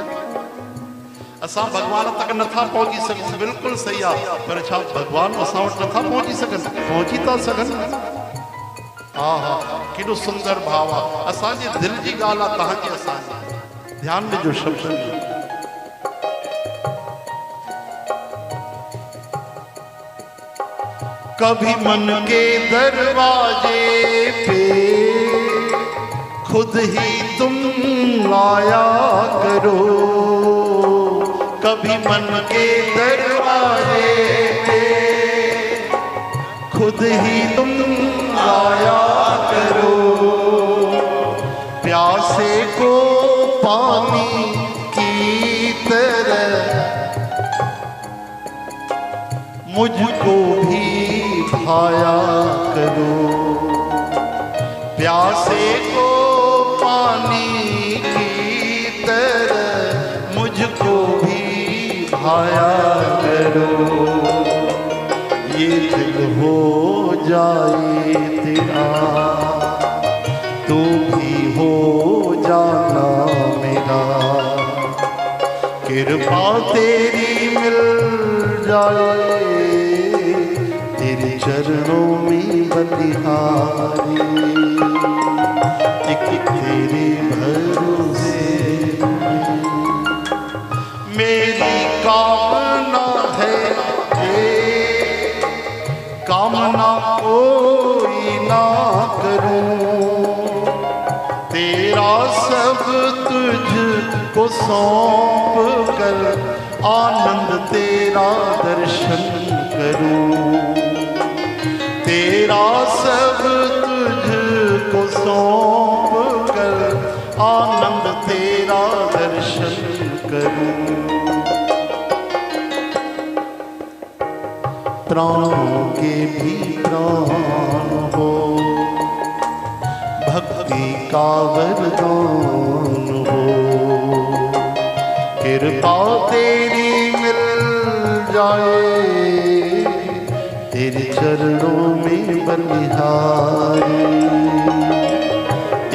असां भगवान तक नथा पहुची सघूं, बिल्कुलु सही आहे, पर छा भगवान असां वटि नथा पहुची सघनि? पहुची था सघनि। हाँ हाँ, केॾो सुंदर भाव आहे। असांजे दिल जी ॻाल्हि आहे, तव्हांजी असांजी। ध्यान ॾिजो शब्दनि में। कभी मन के दरवाजे पे खुद ही तुम आया करो। कभी मन के दरवाजे पे खुद ही तुम आया करो। प्यासे को पानी की तरह मुझको भी भाया करो। प्यासे को पानी की तरह मुझको भी भाया करो। ये दिल हो जाए तेरा, तू भी हो जाना मेरा। कृपा तेरी मिल जाए, तेरे चरणों में बलिहारी। एक तेरे भरोसे मेरी कामना है, कामना कोई ना करूं। तेरा सब तुझको सौंप कर आनंद तेरा दर्शन करूं। तेरा सब तुझको सौंप कर आनंद तेरा दर्शन करूं। प्राणों के भी प्राण हो, भक्ति का वरदान हो। कृपा तेरी मिल जाए, तेरे चरणों में बलिहारी।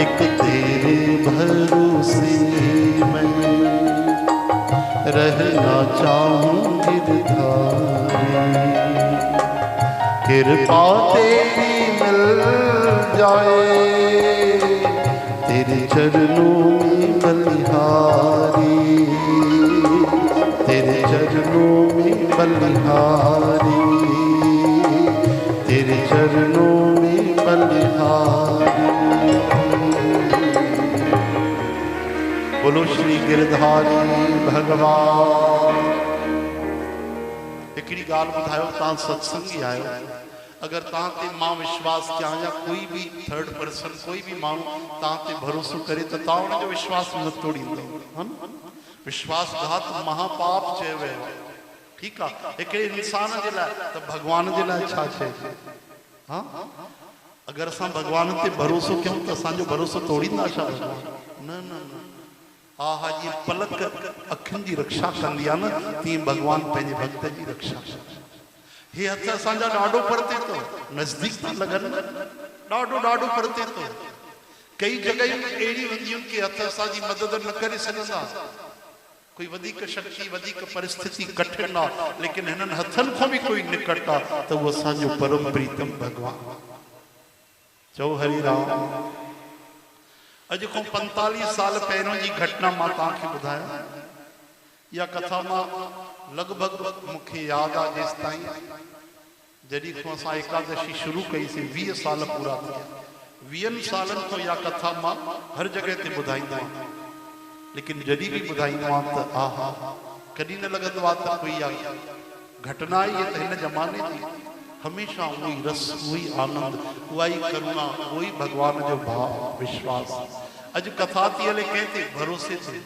एक तेरे भरोसे मैं रहना चाहूं गिरधारी। कृपा तेरी मिल जाए, तेरे चरणों में बलिहारी। तेरे चरणों में बलिहारी, तेरे चरणों में बलिहारी। बोलो श्री गिरधारी भगवान। हिकिड़ी ॻाल्हि ॿुधायो, तव्हां सत्संगी आहियो, अगर तहां ते मां विश्वास क्या या कोई भी थर्ड पर्सन कोई भी माण्हू तहां ते भरोसो करे तो तहां उन जो विश्वास न तोड़ींदो है न। विश्वासघात महापाप चयो वियो आहे। ठीक है एक इंसान के लिए तो भगवान के लिए छा छे। हाँ अगर असां भगवान ते भरोसो क्यों तो असांजो भरोसो तोड़ींदा छा भगवान? न न न। हा हा जी पलक अखियुनि जी रक्षा कंदी आहे न तीअं भगवान पंहिंजे भक्त जी रक्षा। हे हथ असांजा ॾाढो परते तो नज़दीक था लगन ॾाढो ॾाढो परते तो। कई जगह अहिड़ी हूंदियूं कि हथ असांजी मदद न करे सघंदा। कोई वधिक शक्ति वधिक परिस्थिति कठिन आहे लेकिन हिननि हथनि खां भी कोई निकट आहे तो वो असांजो परम प्रीतम भगवान। चओ हरि राम। अॼु खां 45 साल पहिरों जी घटना मां तव्हांखे ॿुधायां। इहा कथा मां लगभग मूंखे यादि आहे जेसि ताईं जॾहिं खां असां एकादशी शुरू कईसीं 20 साल पूरा थिया। 20 सालनि खां इहा कथा मां हर जगह ते ॿुधाईंदो आहियां लेकिन जॾहिं भी ॿुधाईंदो आहियां त आहा कॾहिं न लॻंदो आहे त कोई इहा घटना आई आहे त हिन ज़माने जी। हमेशा वही रस वही आनंद वही करुणा वही भगवान जो भाव विश्वास। अज कथा थी हले कहते भरोसे से।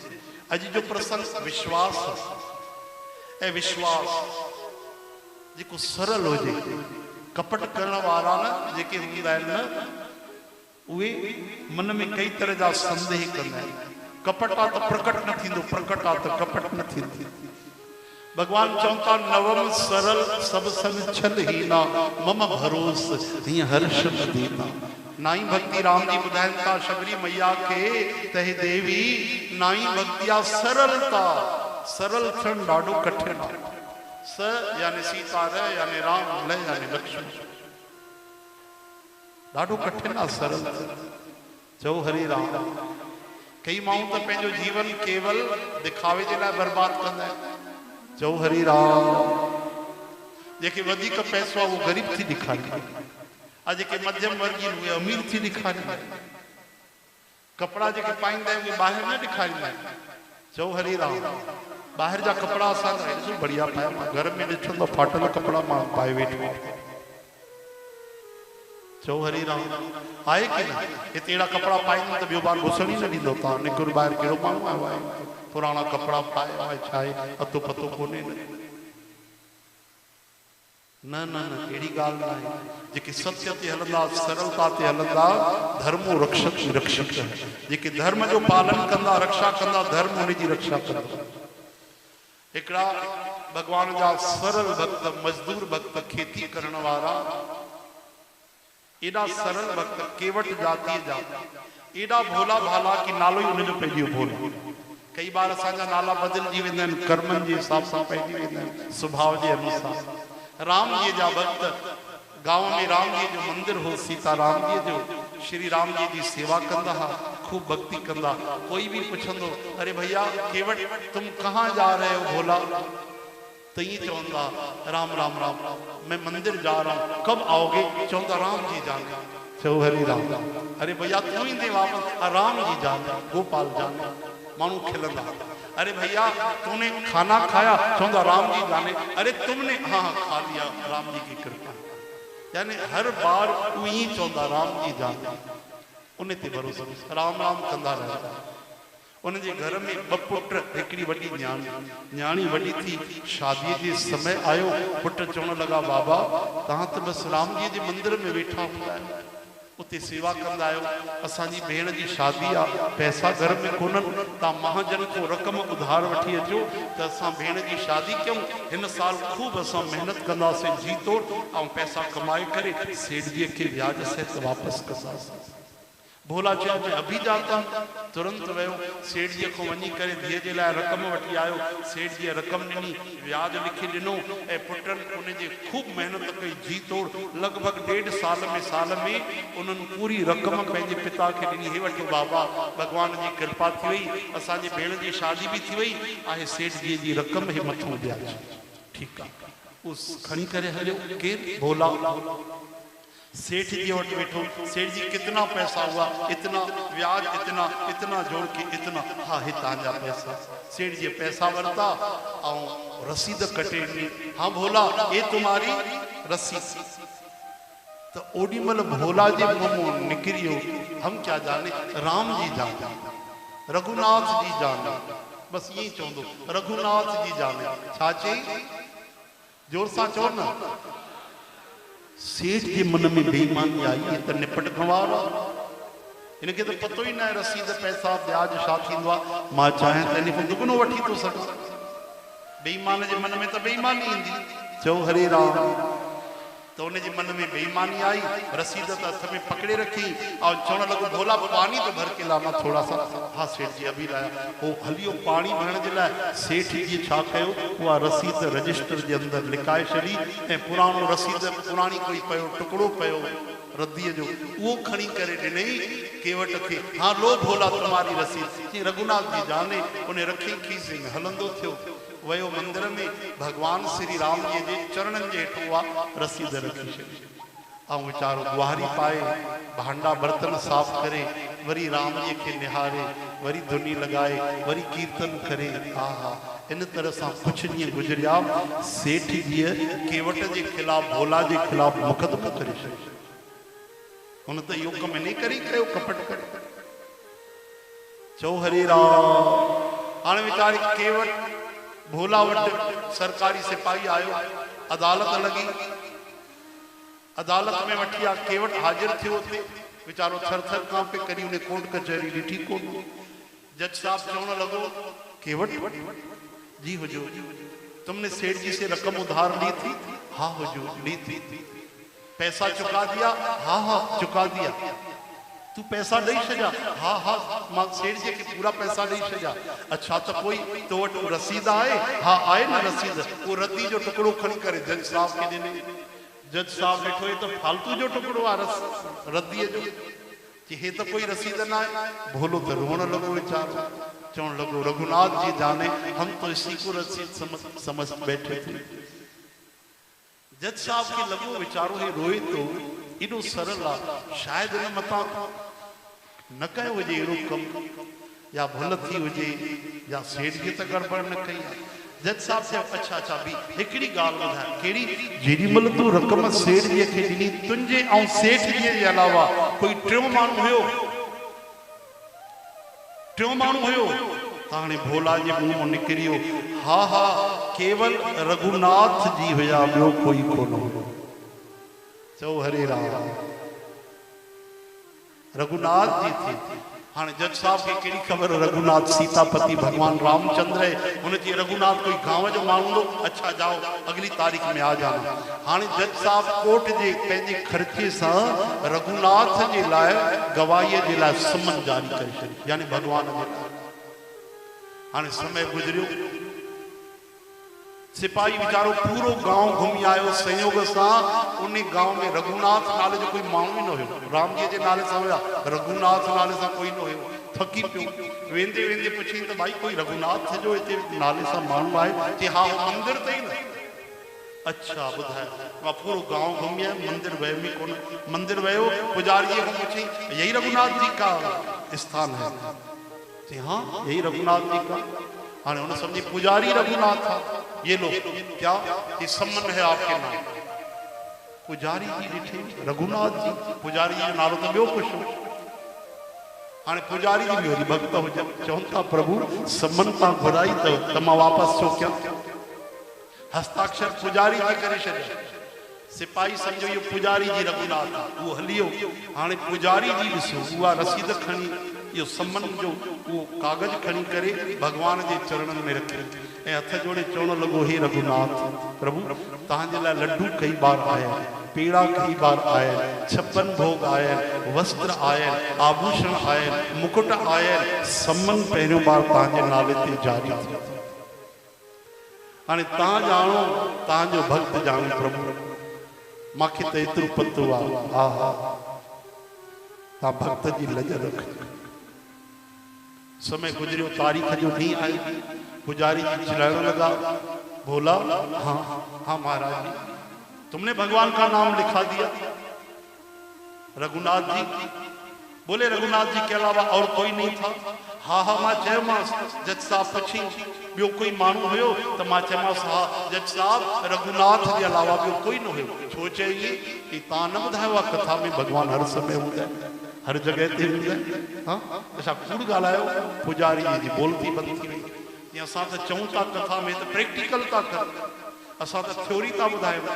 अज जो प्रसंग विश्वास ए विश्वास जेको सरल हो जे कपट करण वारा न जेके हूंदा आहिनि न उहे मन में कई तरह जा संदेह कंदा आहिनि। कपट आ तो प्रकट न थींदो प्रकट आ तो कपट न थींदो। भगवान चवता नवम सरल सब सन छल ही ना मम भरोस ही हर्ष दीना। नाई भक्ति राम जी बुधाइन था शबरी मैया के तहे देवी नाई भक्तिया सरलता सरल थियण ॾाढो कठिन आहे। स यानी सीता र यानी राम ल यानी लक्ष्मण ॾाढो कठिन आहे सरल। चओ हरि राम। कई माण्हू तो पंहिंजो जीवन केवल दिखावे जे लाइ बर्बाद कंदा आहिनि। चओ हरि राम। जेके वधिक पैसो वो गरीब थी दिखारी आ जेके मध्यम वर्गीय वे अमीर थी दिखारी। कपड़ा जेके पाइंदा आहिनि ॿाहिरि न ॾेखारींदा आहिनि। चओ हरि राम। ॿाहिरि जा कपड़ा असां ॾिसो बढ़िया पाया मां घर में ॾिठो त फाटल कपड़ा मां पाए वेठो। चओ हरि राम। आहे कि न हिते अहिड़ा कपड़ा पाईंदो त ॿियो ॿार घुसण ई न ॾींदो। तव्हां निकुर ॿाहिरि कहिड़ो माण्हू आयो आहे पुराना कपड़ा पाए आहे छा आहे अतो पतो कोन्हे न न न अहिड़ी ॻाल्हि न आहे। जेके सत्य ते हलंदा सरलता ते हलंदा धर्मो रक्षक रक्षक जेके धर्म जो पालन कंदा रक्षा कंदा धर्म उनजी रक्षा कंदा। हिकिड़ा भगवान जा सरल भक्त मजदूर भक्त खेती करण वारा एॾा सरल भक्त केवट जातीअ जा एॾा भोला भाला कि नालो ई उनजो पइजी वियो भोला। कई बार असांजा नाला बदिलजी वेंदा आहिनि कर्मनि जे हिसाब सां पइजी वेंदा आहिनि स्वभाव जे अनुसार। राम जी जा भक्त गांव में राम जी जो मंदिर हो सीता राम जी जो श्री राम जी की सेवा कंदा हा खूब भक्ति कंदा। कोई भी पुछंदो अरे भैया केवट तुम कहाँ जा रहे हो भोला तो ये चवंदा राम राम राम मैं मंदिर जा रहा हूँ कब आओगे चवंदा राम जी जाने। चओ हरि राम। अरे भैया तू ईंदे वापस राम जी जाने गोपाल जाने। मानू खिलंदा अरे भैया तूने खाना खाया चवंदा राम जी जाने। अरे तुमने हाँ खा लिया राम जी की कृपा। यानी हर बार तू ही चवंदा राम जी जाने उन ते भरोसो राम राम कंदा रहंदा। उनके घर में ब पुट हिकिड़ी वॾी न्याणी वॾी थी शादी के समय आयो पुट चवण लगा बाबा तहां तो बस राम जी के मंदिर में वेठा हूंदा आहियो उते सेवा कंदा आहियो असांजी भेण जी शादी आ पैसा घर में कोन्हनि तव्हां महाजन को रक़म उधार वठी अचो त असां भेण जी शादी कयूं। हिन साल खूब असां मेहनत कंदासीं जी तोड़ ऐं पैसा कमाए करे सेठ जी के ब्याज सहित वापस कंदासीं। भोला चयो मैं अभी जाता तुरंत वियो सेठ जी को वञी करे धीअ जे लाइ रक़म वठी आयो। सेठ जी रक़म ॾिनी ब्याज लिखी ॾिनो ऐं पुटनि उनजे खूब मेहनत कई जी तोड़ लगभग 1.5 साल में उन्हनि पूरी रक़म पंहिंजे पिता खे ॾिनी। हे वठो बाबा भगवान जी कृपा थी वई असांजी भेण जी शादी भी थी वई आहे सेठ जी जी रक़म हे मथो ब्याज ठीकु आहे उस खणी करे हलियो केरु भोला। सेठ जी वटि वेठो सेठ जी कितना पैसा हुआ इतना ब्याज इतना इतना जोड़ के इतना हाँ हे तव्हांजा पैसा। सेठ जी पैसा वरता और रसीद कटे ॾिनी। हाँ भोला ये तुम्हारी रसीद तो ओडीमल भोला जी मुंह निकरियो हम क्या जाने, राम जी जाने, रघुनाथ जी जाने, बस यही चवंदो रघुनाथ जी जाने। छा चई जोर सां चओ न। सेठ जे मन में बेईमानी आई त निपट गंवार इनके तो पतो ही ना है रसीद पैसा ब्याज छा थींदो आहे। मां चाहे त इन खां दुगनो वठी थो सघां। बेईमान जे मन में तो बेईमानी ईंदी। चओ हरे राम। तो उन जे मन में बेईमानी आई, रसीद तो हथ में पकड़े रखी और चवण लॻो भोला पानी तो भर के लाना थोड़ा सा। हाँ सेठ जी अभी लाया। वो हलियो पानी भरण जे लाइ। सेठ जी छा कयो, उहा रसीद रजिस्टर जे अंदर लिकाए छॾी ऐं पुराणो रसीद पुराणी कोई पयो टुकड़ो पयो रद्दीअ जो वो खणी करे ॾिनई केवट खे। हाँ लो भोला तुम्हारी रसीद। रघुनाथ जी जाने उन्हें रखी खीसे में हलंदो थियो। वयो मंदिर में भगवान श्री राम जी के चरणन जे हेठों उहा रसीद रखी छॾी। ऐं वीचारो गुहारी पाए भांडा बर्तन साफ करे वरी राम जी के निहारे वरी धुनी लगाए वरी कीर्तन करे। आहा इन तरह से कुछ ॾींहं गुजरिया। सेठ जी केवट के खिलाफ भोला के खिलाफ मुकदमो करे छॾियो। उन तो इहो कम नहीं करी कयो कपट कर। चओ हरे राम। हाणे वीचारी केवट भोला वट सरकारी सिपाही आयो। अदालत लगी। अदालत में वठी आ केवट हाजिर थियो थे। वीचारो थर थर कांपे करी उन्हें कोर्ट कचहरी ॾिठी कोन। जज साहब चवण लगो केवट जी हुजूर तुमने सेठ जी से रकम उधार ली थी? हाँ हुजूर ली थी। पैसा चुका दिया? हाँ हाँ चुका दिया। तू पैसा दई छजा? हाँ हाँ मां सेठ जी के पूरा पैसा दई छजा। अच्छा तो कोई तो वट रसीद आए? हाँ आए ना रसीद। वो रद्दी जो टुकड़ो खणी करे जज साहब के ॾिने। जज साहब ॾिठो ये तो फालतू जो टुकड़ो आ रद्दी जो। हे तो कोई रसीद ना है। भोलो तो रोण लगो वीचारो। चवण लगो रघुनाथ जी जाने हम तो इसी को रसीद समझ बैठे थे। जज साहब के लगो वीचारो हे रोए तो इनो सरल आ शायद इन मता न कयो हुजे एड़ो कम या भूल थी हुजे या सेठ जी त गड़बड़ न कई। जज साहब से अच्छा अच्छा भी एकड़ी गाल ॿुधाए केड़ी। जेडीमल तू रकम सेठ जी के ॾिनी तुंजे ऐं सेठ जी जे अलावा कोई टियों माण्हू हुयो? टियों माण्हू हुयो? ताणे भोला जे मुंह निकरियो हाँ हाँ केवल रघुनाथ जी हुया ॿियो कोई कोन हो। चओ हरे राम। रघुनाथ जी थी। हाँ जज साहब के केड़ी खबर रघुनाथ सीतापति भगवान रामचंद्र है। उनके रघुनाथ कोई गांव जो माण्हू। अच्छा जाओ अगली तारीख में आ जाना। हाँ जज साहब कोर्ट जे पंहिंजे खर्चे से रघुनाथ के लाए गवाही के लाए समन जारी करे छॾी यानी भगवान के लाए। हाँ समय गुजरियो। सिपाही बेचारो पूरो गांव घूमी आयो संयोग से। उन गांव में रघुनाथ नाले जो कोई माण्हू ही न हो। राम जी के नाले से हुआ रघुनाथ नाले से कोई न हो। थकी पियो। वेंदे वेंदे पुछी तो भाई कोई रघुनाथ जो इतने नाले से माण्हू है? कि हाँ मंदिर ते ही न। अच्छा ॿुधाए मां पूरो गांव घूमी आया मंदिर वयमि कोन। मंदिर वयो पुजारी को पूछी यही रघुनाथ जी का स्थान है? हाँ यही रघुनाथ जी का। हाँ उन्हें समझी पुजारी रघुनाथ था। ये लो क्या ये सम्मान है आपके नाम। पुजारी जी ॾिठे रघुनाथ जी। पुजारी जी जो नालो तो ॿियो कुछ हो। हाँ पुजारी जी भी वरी भक्त हुजनि चवनि था प्रभु सम्मान तां घुराई त मां वापस छो कयां। हस्ताक्षर पुजारी जी करे छॾिया। सिपाही समझो ये पुजारी जी रघुनाथ वो हलियो। हाँ पुजारी जी ॾिसो उहा रसीद खणी यो सम्मन जो वो कागज खणी करे भगवान के चरणन में रखे ए हथ जोड़े चवण लगो हे रघुनाथ प्रभु तहां लाए लड्डू कई बार आया पेड़ा कई बार आया 56 भोग आया वस्त्र आया आभूषण आया मुकुट आया सम्मन पहिरियों बार तहां नाले ते जारी थियो। हाणे तहां जानो तहां जो भक्त जानो प्रभु माखे त एतिरो पतो आहे। हा हा तहां भक्त जी लज रख। समय गुजरियो तारीख जो ॾींहुं आई। पुजारी जी चिल्लाने लगा बोला हाँ हाँ महाराज जी तुमने भगवान का नाम लिखा दिया? रघुनाथ जी बोले रघुनाथ जी के अलावा और कोई नहीं था? हा हा मां चयोमांसि जज साहब पुछी ॿियो कोई माण्हू हुयो त मां चयोमांसि हा जज साहब रघुनाथ जे अलावा ॿियो कोई न हुयो। छो चई कि तव्हां न ॿुधायो आहे कथा में भॻवानु हर समय हूंदा आहिनि, हर जगह ते हूंदा आहिनि। हाँ अच्छा कूड़ ॻाल्हायो, पुजारी जी बोलती बंदि थी वई। या असां त चऊं था कथा में त प्रैक्टिकल था कर, असां त थ्योरी था ॿुधायूं।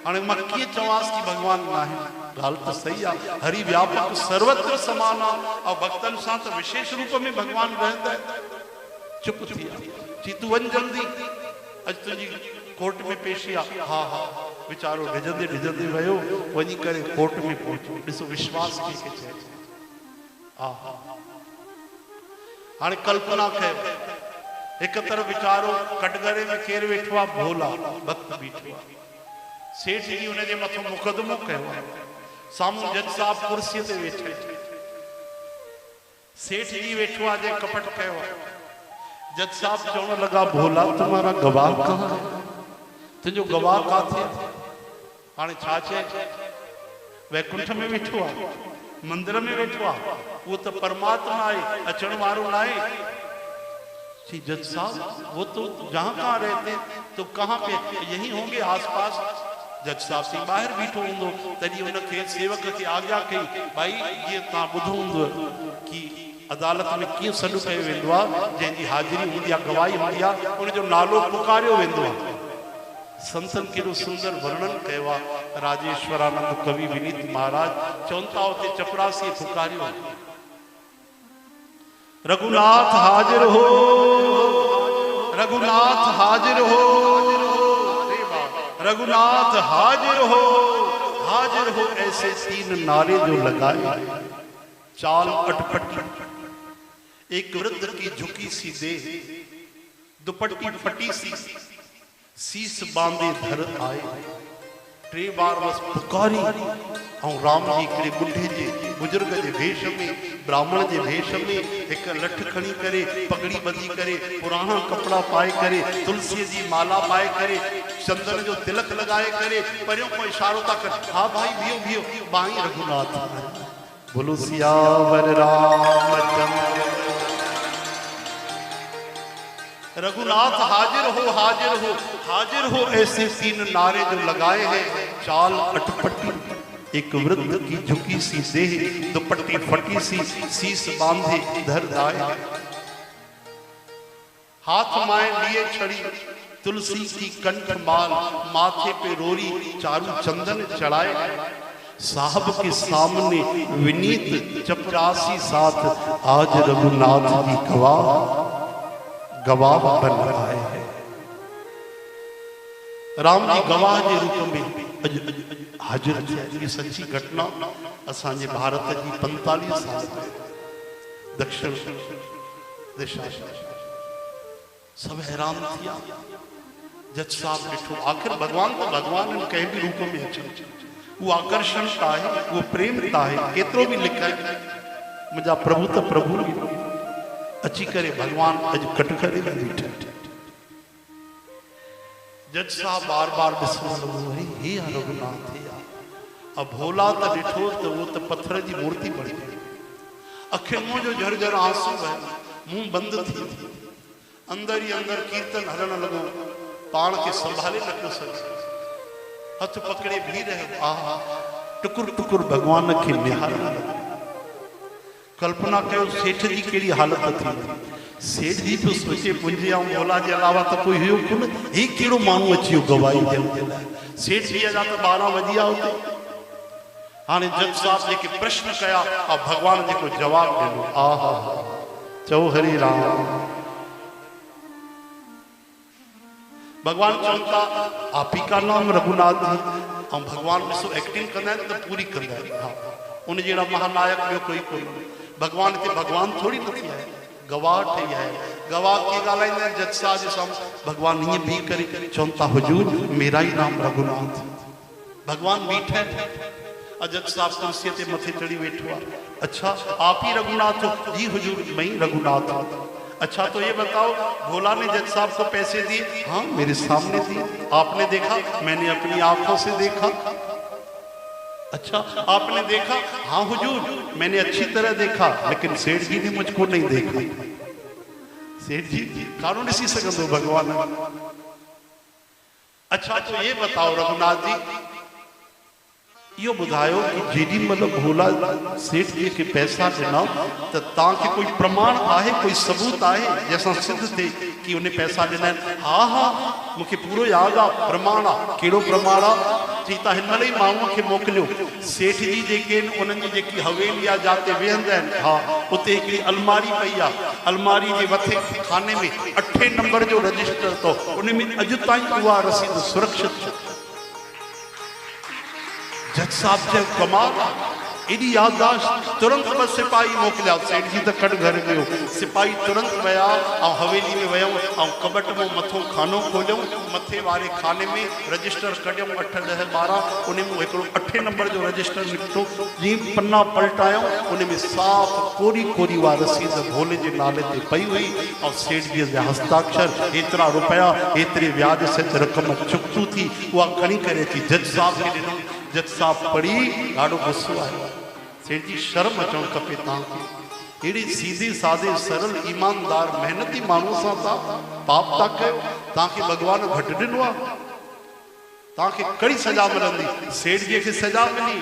हाणे मां कीअं चवांसि कि भॻवानु न आहे? ॻाल्हि त सही आहे, हरि व्यापक सर्वत्र समान आहे ऐं भक्तनि सां त विशेष रूप में भॻवानु रहंदा आहिनि। चुप थी विया, चई तूं वञ जल्दी, अॼु तुंहिंजी कोर्ट में पेशी आहे। हा हा वीचारो ढिजंदे ढिजंदे वियो, वञी करे कोर्ट में पहुचो। ॾिसो विश्वास कंहिंखे चइजे। हा हा हाणे कल्पना कयो, हिकु तरफ़ वीचारो कटघरे में केरु वेठो आहे? भोला भक्त बीठो आहे। सेठ जी हुनजे मथां मुक़दमो कयो आहे, साम्हूं जज साहब कुर्सीअ ते वेठा आहिनि। सेठ जी वेठो आहे जे कपट कयो आहे। जज साहब चवण लगा भोला तुम्हारा गवाह कहाँ है? तुंहिंजो गवाह काथे? हाणे छा चए? वैकुंठ में वेठो आहे, मंदिर में वेठो आहे, उहो त परमात्मा आहे, अचण वारो न आहे। जज साहब वो तो जहां कहाँ रहते तो कहाँ पे यही होंगे आसपास। जज साहब से बाहर बीठो हूंदो, तॾहिं उनखे सेवक खे आज्ञा कई भाई ये तव्हां ॿुधो हूंदो कि अदालत में कीअं सॾु कयो वेंदो आहे, जंहिंजी हाज़िरी हूंदी आहे, गवाही हूंदी आहे, उनजो नालो पुकारियो वेंदो आहे। संतनि केॾो सुंदर वर्णन कयो आहे। राजेश्वरानंद कवि विनीत महाराज चवनि था उते चपरासी पुकारियो रघुनाथ हाजिर हो, रघुनाथ हाजिर हो, रघुनाथ हाजिर हो, हाजिर हो। ऐसे 3 नारे जो लगाए, चाल अटपटी, एक वृद्ध की झुकी सी देह, दुपट्टी फटी सी, शीस बांधे धर आए। 3 बार बस पुकारी ऐं राम जी हिकिड़े बुढ़े जे बुजुर्ग जे भेष में, ब्राह्मण जे भेष में, एक लठ खणी करे, पगड़ी बंधी करे, पुराना कपड़ा पाए करे, तुलसी जी माला पाए करे, चंदन जो तिलक लगाए करे, परियों को इशारो था कर। हाँ भाई बियो बियो, बाई रघुनाथ बोलो सियावर रामचंद्र। रघुनाथ हाजिर हो, हाजिर हो, हाजिर हो। ऐसे 3 नारे जो लगाए हैं। चाल अटपटी, एक वृद्ध की झुकी सी देह, दुपट्टी फटी सी, शीस बांधे धर दाए। हाथ माए लिए छड़ी, तुलसी की कंठ माल, माथे पे रोरी, चारू चंदन चढ़ाए। साहब के सामने विनीत चपरासी साथ, आज रघुनाथ जी गवाह बन आए हैं। राम जी गवाह के रूप में हाजिर थे। ये सच्ची घटना असांजे भारत की 45 साल दक्षिण दिशा सब हैरान थिया। जज साहब ॾिठो, आखिर भगवान तो भगवान कंहिं भी रूप में अचे, वो आकर्षण है, वो प्रेम है, केतिरो भी लिखाए मुंहिंजा प्रभु तो प्रभु अची करे भगवान अज कटघरे में बीठा। जज साहब बार बार ॾिसण लॻो, हे रघुनाथ हे। अब भोला तो ॾिठो तो वो तो पत्थर की मूर्ति बनी, अखियुनि जो झरझर आंसू है, मुंह बंद थी, अंदर ही अंदर कीर्तन हलण लॻो, पाण के संभाले न पियो सघे, हथ पकड़े भी रहे। आहा टुकुर टुकुर भगवान के निहारण लॻो। कल्पना कयो सेठ जी कहिड़ी हालत थी। सेठ जी तो सोचे मुंहिंजे ऐं भोला जे अलावा तो कोई हुयो कोन, ही कहिड़ो माण्हू अची वियो गवाही ॾियण जे लाइ। सेठ जी जा तो 12 वॼी विया हुते। हाणे जज साहब जेके प्रश्न कया और भगवान जेको जवाब ॾिनो, आहा चओ हरि राम। भगवान चवनि था आप ही का नाम रघुनाथ जी। और भगवान ॾिसो एक्टिंग कंदा आहिनि त पूरी कंदा आहिनि। हाँ उन जहिड़ा महानायक ॿियो कोई कोन्हे। भगवान हिते भगवान थोड़ी न थी आहे, गवाह ठही आहे। गवाह कीअं ॻाल्हाईंदा आहिनि जज साहब जे साम्हूं? भगवान हीअं बीह करे चवनि था हुजूर मेरा ही नाम रघुनाथ। भगवान बीठा है, जज साहब कुर्सी ते मथे चढ़ी वेठो आहे। अच्छा आप ही रघुनाथ हो? जी हुजूर मैं ही रघुनाथ हूं। अच्छा तो ये बताओ भोला ने जज साहब को पैसे दिए? हाँ मेरे सामने दिए। आपने देखा? मैंने अपनी आंखों से देखा। अच्छा आपने देखा? हाँ हुजूर मैंने अच्छी तरह देखा, लेकिन सेठ जी ने मुझको नहीं देखा। सेठ जी कानून ॾिसी सघंदो भगवान। अच्छा तो ये बताओ रघुनाथ जी, यो ॿुधायो कि जेॾी महिल भोला सेठ जी के पैसा ॾिना त तव्हांखे कोई प्रमाण आहे, कोई सबूत आहे जंहिंसां सिद्ध थिए कि उन पैसा ॾिना आहिनि? हा हा मूंखे पूरो यादि आहे, प्रमाण आहे। कहिड़ो प्रमाण आहे? चई तव्हां हिन महिल ई माण्हूअ खे मोकिलियो, सेठ जी जेके आहिनि उन्हनि जी जेकी हवेली आहे जिते वेहंदा आहिनि, हा उते हिकिड़ी अलमारी पई आहे, अलमारी जे मथे खाने में 8 नंबर जो रजिस्टर अथव, उन में अॼु ताईं उहा रसीद सुरक्षित। जज साहब चयो कमाल, एडी याददाश्त। तुरंत बस सिपाही मोकिलिया, सेठ जी त कट घर गयो, सिपाही तुरंत विया ऐं हवेली में वियूं ऐं कबट में मथो खानो खोलियूं, मथे वारे खाने में रजिस्टर कढियूं 8, 10, 12, उन में हिकिड़ो 8 नंबर जो रजिस्टर निकितो। जीअं पन्ना पलटायूं उन में साफ़ कोरी कोरी उहा रसीद भोले जे नाले ते पई हुई ऐं सेठ जी जा हस्ताक्षर, एतिरा रुपया एतिरे व्याज सहित रक़म चुकतू थी, उहा खणी करे अची जज साहब खे ॾिनो। जज साहब पढ़ी ॾाढो गुस्सो आयो। सेठ जी शर्म अचणु खपे तव्हांखे, अहिड़े सीधे सादे सरल ईमानदार मेहनती माण्हू सां तव्हां पाप था कयो। तव्हांखे भॻवान घटि ॾिनो आहे? तव्हांखे कड़ी सज़ा मिलंदी। सेठ जी खे सज़ा मिली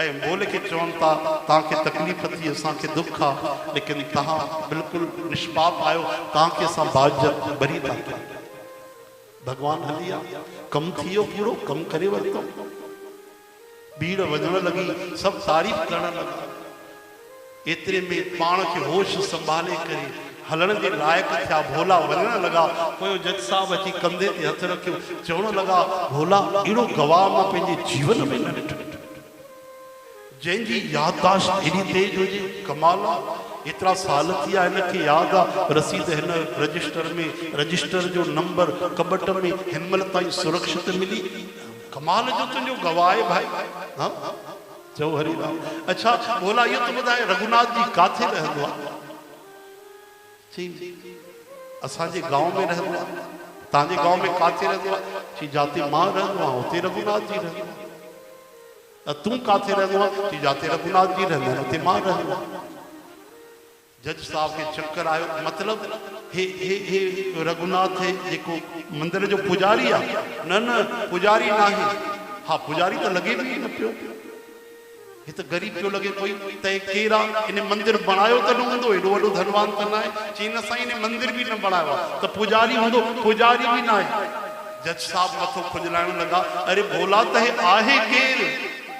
ऐं भोले खे चवनि था तव्हांखे तकलीफ़ थी, असांखे दुख आहे, लेकिन तव्हां बिल्कुलु निष्पाप आहियो, तव्हांखे असां बाइज्जत बरी था कयूं। भॻवान हली आहे, कमु थी वियो पूरो, कमु करे वरितो। भीड़ वधण लगी, सब तारीफ़ करण लगा। एतिरे में पाण खे होश संभाले करे हलण जे लायक थिया, भोला वञण लगा। पोइ जज साहब अची कंधे ते हथ रखियो, चवण लगा भोला अहिड़ो गवाह मां पंहिंजे जीवन में न ॾिठो, जंहिंजी याददाश्त एॾी तेज हुजे, कमाल आहे। एतिरा साल थी विया हिनखे यादि आहे, रसीद हिन रजिस्टर में, रजिस्टर जो नंबर कबट में हिन महिल ताईं सुरक्षित मिली। कमाल जो तुंहिंजो गवाह आहे भाई। हाँ चओ हरी राम। अच्छा भोला इहो त ॿुधाए रघुनाथ जी काथे रहंदो आहे? चई असांजे गांव में रहंदो आहे। तव्हांजे गांव में काथे रहंदो आहे? चई जाते मां रहंदो आहियां उते रघुनाथ जी रहंदो आहे। तूं काथे रहंदो आहे? चई जाते रघुनाथ जी रहंदा आहिनि उते मां रहंदो आहियां। जज साहब के चक्कर आयो, मतलब हे रघुनाथ है जेको मंदिर जो पुजारी आ? न न पुजारी ना है। हाँ पुजारी तो लगे भी न पियो, ये तो गरीब पियो लगे कोई। तय केरा इन मंदिर बनायो तो न होंदो, एडो वडो धनवान तो ना है। चीन सां इन मंदिर भी न बनायो तो पुजारी होंदो, पुजारी भी ना है। जज साहब मथो खुजलाइण लगा, अरे भोला तो है आहे केर?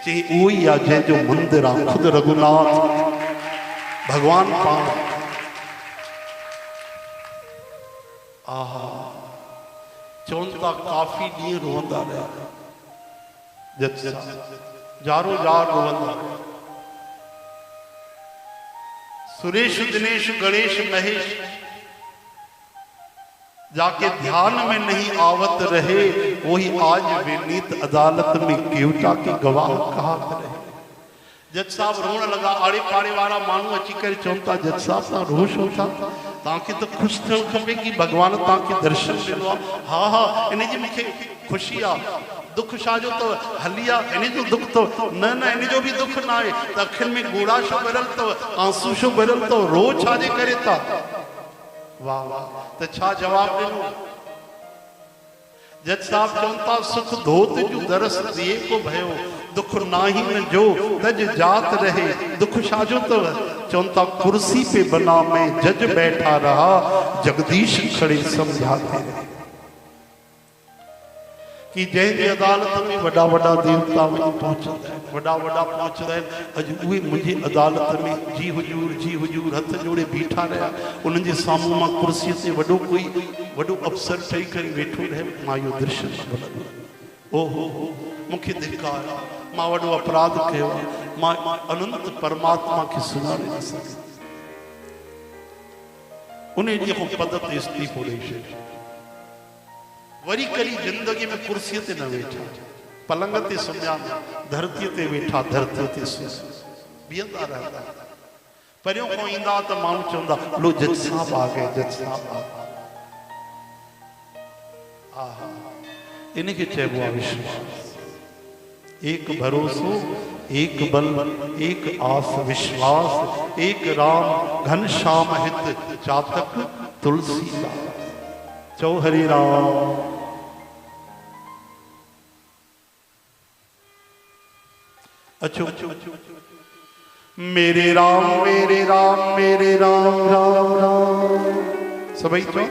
चई उही आ जंहिंजो मंदिर आ खुद रघुनाथ भगवान पाण। आहा चवनि था काफ़ी ॾींहं रोअंदा रहिया जज साहब, जारो जार रोअंदा। सुरेश दिनेश गणेश महेश जाके ध्यान में नहीं आवत रहे, वही आज विनीत अदालत में केवटा के गवाह कहा रहे। जज साहब रोण लगा। आड़े पाड़े वाला मानू अची करे चवनि था जज साहब तव्हां रोश हो था, तव्हांखे तो ख़ुशि थियणु खपे कि भगवान तव्हांखे दर्शन ॾिनो आहे। हा हा इन जी मूंखे ख़ुशी आहे। दुख छाजो अथव? हली आहे इन जो दुख अथव? न न इन जो बि दुख न आहे। त अखियुनि में ॻोड़ा छो भरियल अथव, आंसू छो भरियल अथव, रो छाजे करे था? वाह वाह, त छा जवाबु ॾिनो? जज साहब चवनि था सुख धोत जूं दरस दिए को भयो, दुख नाही न जो तज जात रहे। दुख छाजो अथव? चवनि था कुर्सी पे बना में जज बैठा रहा, जगदीश खड़े समझाते रहे। कि जंहिंजी अदालत में वॾा वॾा देवता वञी पहुचंदा आहिनि, वॾा वॾा पहुचंदा आहिनि, अॼु उहे मुंहिंजी अदालत में जी हुजूर हथ जोड़े बीठा रहिया। उन्हनि जे साम्हूं मां कुर्सीअ ते वॾो कोई वॾो अफ़सर ठही करे वेठो रहे, मां इहो दृश्य न भुलंदो। ओहो मूंखे धिकार आहे, मां वॾो अपराध कयो आहे, मां अनंत परमात्मा खे सुञाणे न सघियुसि। उन ॾींहं खां पद ते इस्तीफ़ो ॾेई छॾियो। वरी करी जिंदगी में कुर्सीअ ते न वेठा, पलंग ते सुम्हिया, धरतीअ ते वेठा, धरतीअ ते बीहंदा रहंदा। परियों खां ईंदा त माण्हू चवंदा लो जज साहब आ गए, जज साहब आ गए। इनके चइबो आहे विश्वास। एक भरोसो एक बल एक आस विश्वास, एक राम घनश्याम हित चातक तुलसीदास। चौ हरि राम। अच्छो मेरे राम मेरे राम मेरे राम राम राम। सबई चो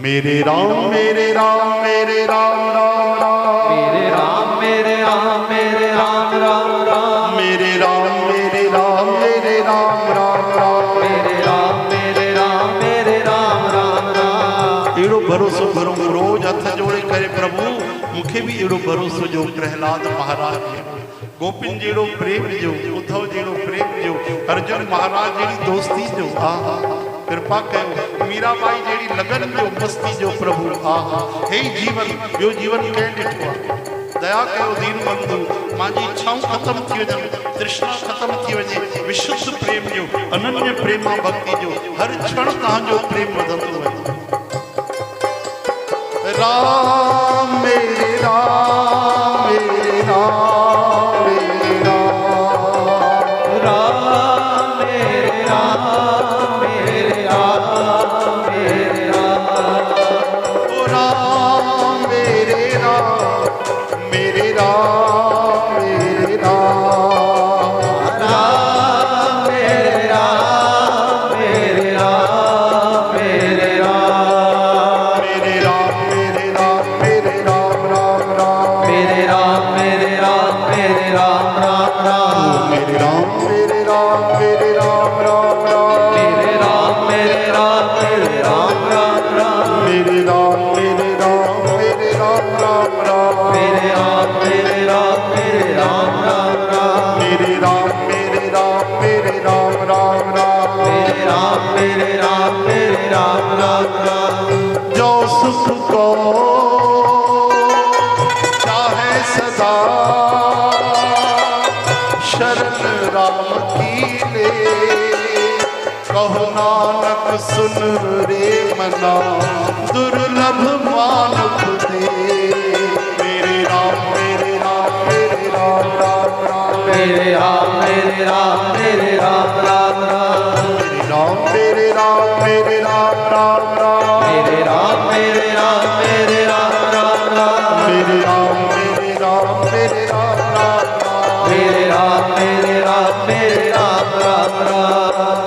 मेरे राम मेरे राम मेरे राम राम राम। मेरे राम मेरे राम मेरे राम राम राम। मेरे राम मेरे राम मेरे राम राम राम। मेरे राम मेरे राम मेरे राम राम राम। एड़ो भरोसो करो रोज हथ जोड़े करे प्रभु मुखे भी एड़ो भरोसो जो प्रहलाद महाराज गोपिन जेड़ो प्रेम जो उद्धव जेड़ो प्रेम जो अर्जुन महाराज जेड़ी दोस्ती जो आहा कृपा कयो मीराबाई जेड़ी लगन जो मस्ती जो प्रभु आहा हे जीवन यो जीवन के डिठो दया कयो दीन बंधु मांजी इच्छाऊं खत्म थी वजन तृष्णा खत्म थी वजे विशुद्ध प्रेम जो अनन्य प्रेमा भक्ति जो हर क्षण तहां जो प्रेम वधंदो वञे। राम मेरे राम मेरे राम मेरे राम। राम मेरे राम मेरे राम मेरे राम। ओ राम मेरे राम मेरे राम मेरे राम। राम मेरे राम मेरे राम मेरे राम। मेरे राम मेरे राम मेरे राम राम राम। मेरे राम मेरे राम मेरे राम राम राम। मेरे राम मेरे राम मेरे राम राम राम। मेरे राम मेरे राम मेरे राम राम राम। मेरे राम मेरे राम मेरे राम राम राम। मेरे राम मेरे राम मेरे राम राम राम। मेरे राम मेरे राम मेरे राम राम राम। मेरे राम मेरे राम मेरे राम राम राम। जो सुख को चाहे सदा शरण राम की ले कहो नानक सुन रे मना दुर्लभ मानुख दे। मेरे राम मेरे राम मेरे राम राम राम। मेरे राम मेरे राम मेरे राम राम राम। मेरे राम मेरे राम मेरे राम राम राम। मेरे राम मेरे राम मेरे राम राम राम। मेरे राम मेरे राम मेरे राम राम राम। मेरे राम मेरे राम मेरे राम राम राम।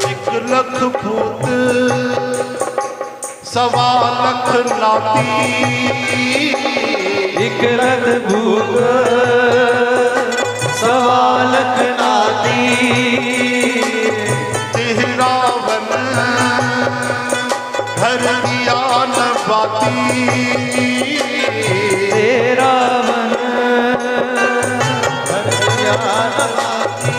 एक लख भूत सवा लख नाती। एक रथ भूत सवा लख नाती। तेरा वन हर दिया न बाती। तेरा मन ज्ञान बाती।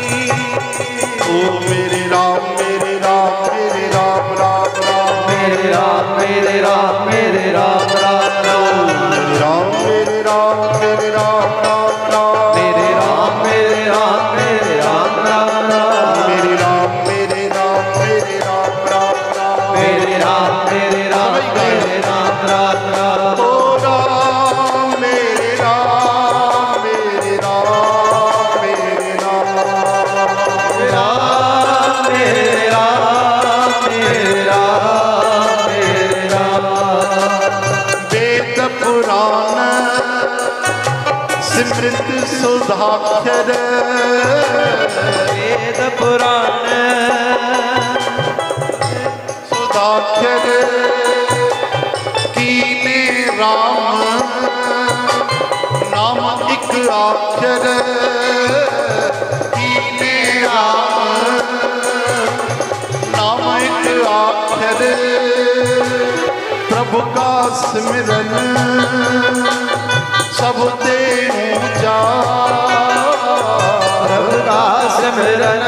ओ मेरे राम मेरे राम मेरे राम राम राम। मेरे राम मेरे राम मेरे राम राम राम। मेरे राम मेरे राम मेरे राम राम राम। मेरे राम मेरे राम मेरे राम राम राम। मेरे राम मेरे राम मेरे राम राम राम। मेरे राम मेरे राम मेरे राम राम राम। ओ राम मेरे राम मेरे राम मेरे राम। राम मेरे राम मेरे राम मेरे राम। वेद पुराण सिमृत सुधाक्षर। वेद पुराण सुधाक्षर कीने राम नाम एक अक्षर। कीने राम नाम एक अक्षर। सबका सिमरन सब ते ऊंचा, सबका सिमरन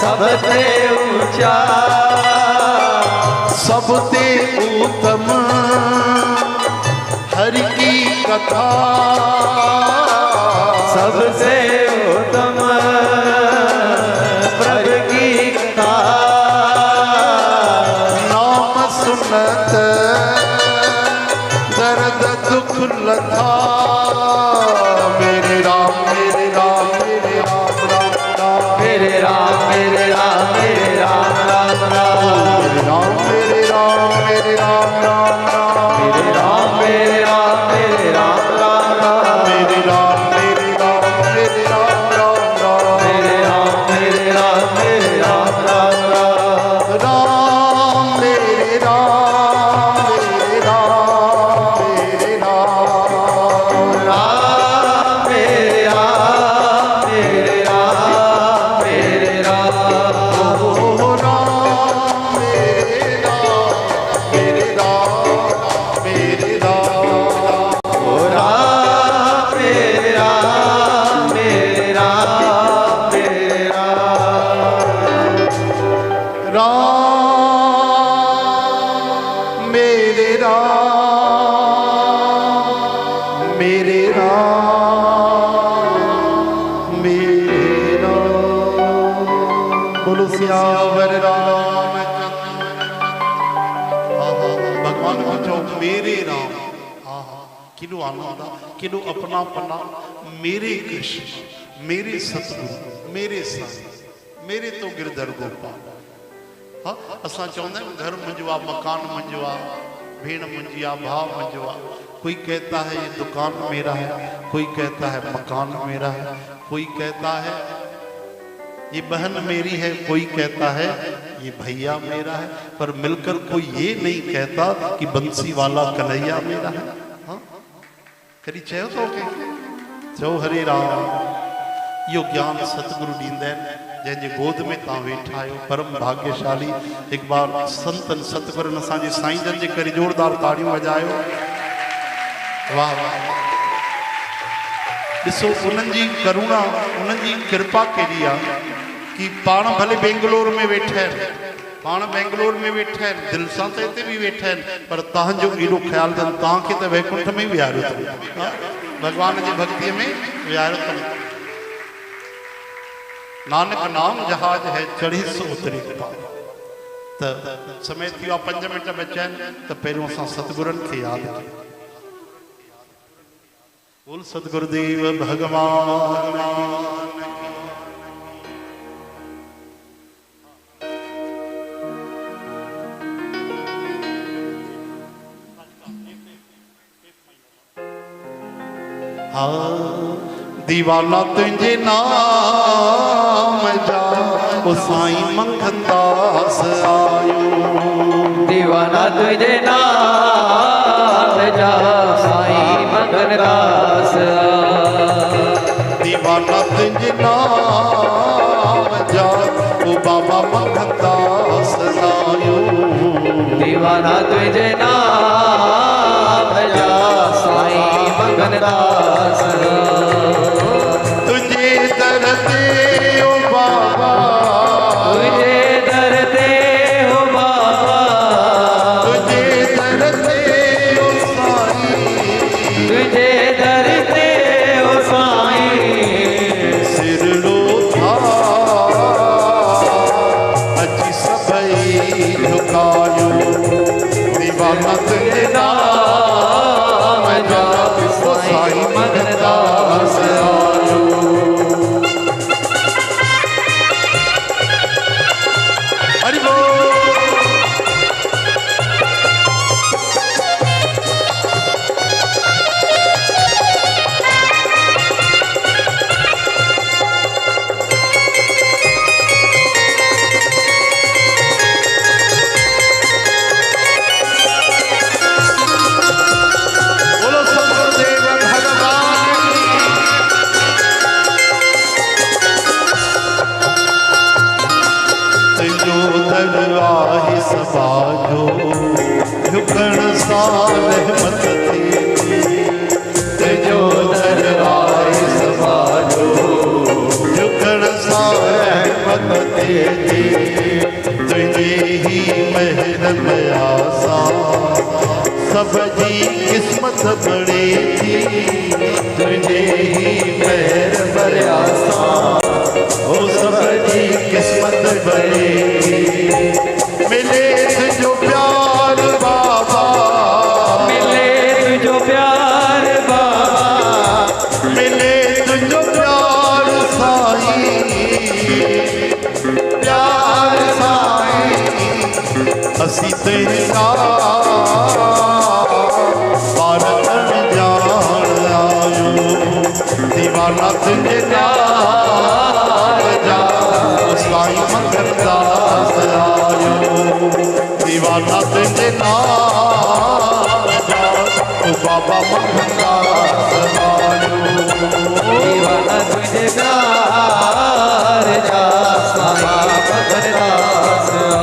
सब ते ऊंचा, सब ते उत्तम हरि की कथा, सबसे उत्तम प्रभु की कथा, नाम सुनत दर्द दुख लथा, मेरे राम मेरे राम मेरे राम राम राम, मेरे राम मेरे राम मेरे राम राम राम, मेरे राम मेरे राम मेरे राम राम राम, मेरे राम मेरे राम मेरे राम राम राम, मेरे राम मेरे राम मेरे राम राम राम, मेरे राम मेरे राम मेरे राम राम राम, राम मेरे राम मेरे राम मेरे राम, राम मेरे राम मेरे राम मेरे राम, ओ राम मेरे राम मेरे राम मेरे राम, ओ राम मेरे राम मेरे राम मेरे राम, राम मेरे राम मेरे राम मेरे राम, बोलो सियावर रामचंद्र। भगवान पूछो मेरे राम, किलो आनंद किलो अपना पना, मेरे कृष्ण मेरे सतगुरु मेरे संत मेरे तो गिरधर गोपाल। हाँ असां चवंदा आहियूं घर मुंहिंजो आहे, मकान मुंहिंजो आहे, भेण मुंहिंजी आहे, भाउ मुंहिंजो आहे। कोई कहता है ये दुकान मेरा है, कोई कहता है मकान मेरा है, कोई कहता है ये बहन मेरी है, कोई कहता है ये भैया मेरा है, पर मिलकर कोई ये नहीं कहता कि बंसी वाला कन्हैया मेरा है। हाँ करी चयो तो चओ हरे राम। यो ज्ञान सतगुरु ॾींदा आहिनि, जंहिंजे गोद में तव्हां वेठा आहियो, परम भाग्यशाली। एक बार संतन सतगुरन असांजे साईं जन जे करे जोरदार ताड़ियूं वॼायो। वाह वाह, ॾिसो उन्हनि जी करुणा, उन्हनि जी कृपा कहिड़ी आहे कि पाण भले बेंगलोर में वेठा आहिनि, पाण बेंगलोर में वेठा आहिनि, दिलि सां त हिते बि वेठा आहिनि, पर तव्हांजो एॾो ख़्यालु अथनि, तव्हांखे त वैकुंठ में ई विहारियो अथनि, भॻवान जी भक्तीअ में विहारियो अथनि। नानक नाम जहाज है चढ़ी सो उतरी पार। त समय थी वियो आहे, 5 मिंट बचिया आहिनि, त पहिरियों असां सतगुरनि खे यादि कयूं। बोल सतगुरुदेव भगवान। हाँ दीवाना तुझे नाम जा ओ साईं मंगनदास आयो, दीवाना तुझे नाम जा साईं मंगनदास, दीवाना तुझे नाम जा ओ बाबा मंगनदास आयो, दीवाना तुझे नाम जा साईं मंगनदास, तुझे दर दे ओ बाबा, तुझे दर दे हो बाबा, तुझे दर दे ओ साईं, तुझे दर दे हो साईं, सिर लो था अची सबई झुकायो, दीवाना तुझे नाम जा ओ साईं मंगनदास सब जी किस्मत बड़ी थी, तुझे ही पैर बरयासा, ओ सब जी किस्मत बड़ी थी। मिले तुझो प्यार बाबा, मिले तुझो प्यार बाबा, मिले तुझो प्यार साईं, प्यार साईं। असी तेरा भारत जान आयो, दीवाना तुझे नाल जा, साईं मंगलदास आयो, दीवाना तुझे नाल जा, बाबा मंगलदास आयो, दीवाना तुझे प्यार जा, साईं मंगलदास आयो।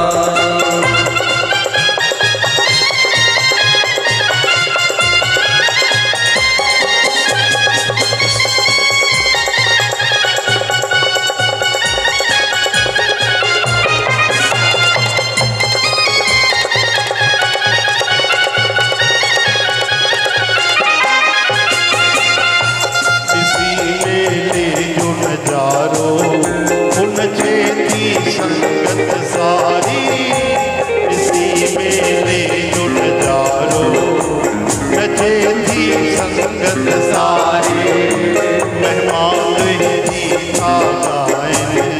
संगत सारी, इसी मेले जुट जारो, नचे थी संगत सारी, मेहमान ही था गायन,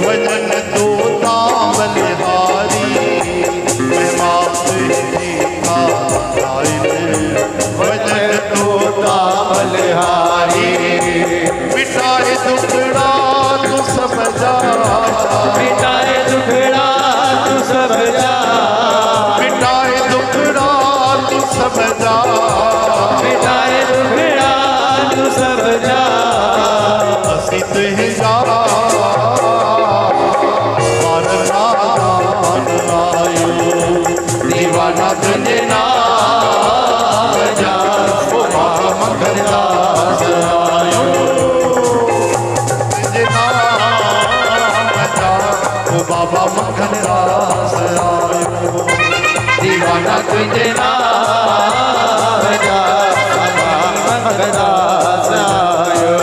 वजन दो तांबल हारी, मेहमान ही था गायन, वजन दो तांबल हारी, मिटाए दुखड़ा तू सब जा, मिटाए दुखड़ा तू सब जा, मिटाए दुखड़ा तू सब जा, मिटाए दुखड़ा तू सब जा। असी तुझे जा आयो, दीवाना तुझे नाम जा, ओ बाबा मंगलदास आयो, तुझे नाम जा, ओ बाबा मंगलदास आयो, दीवाना तुझे नाम जा, साईं मंगलदास आयो।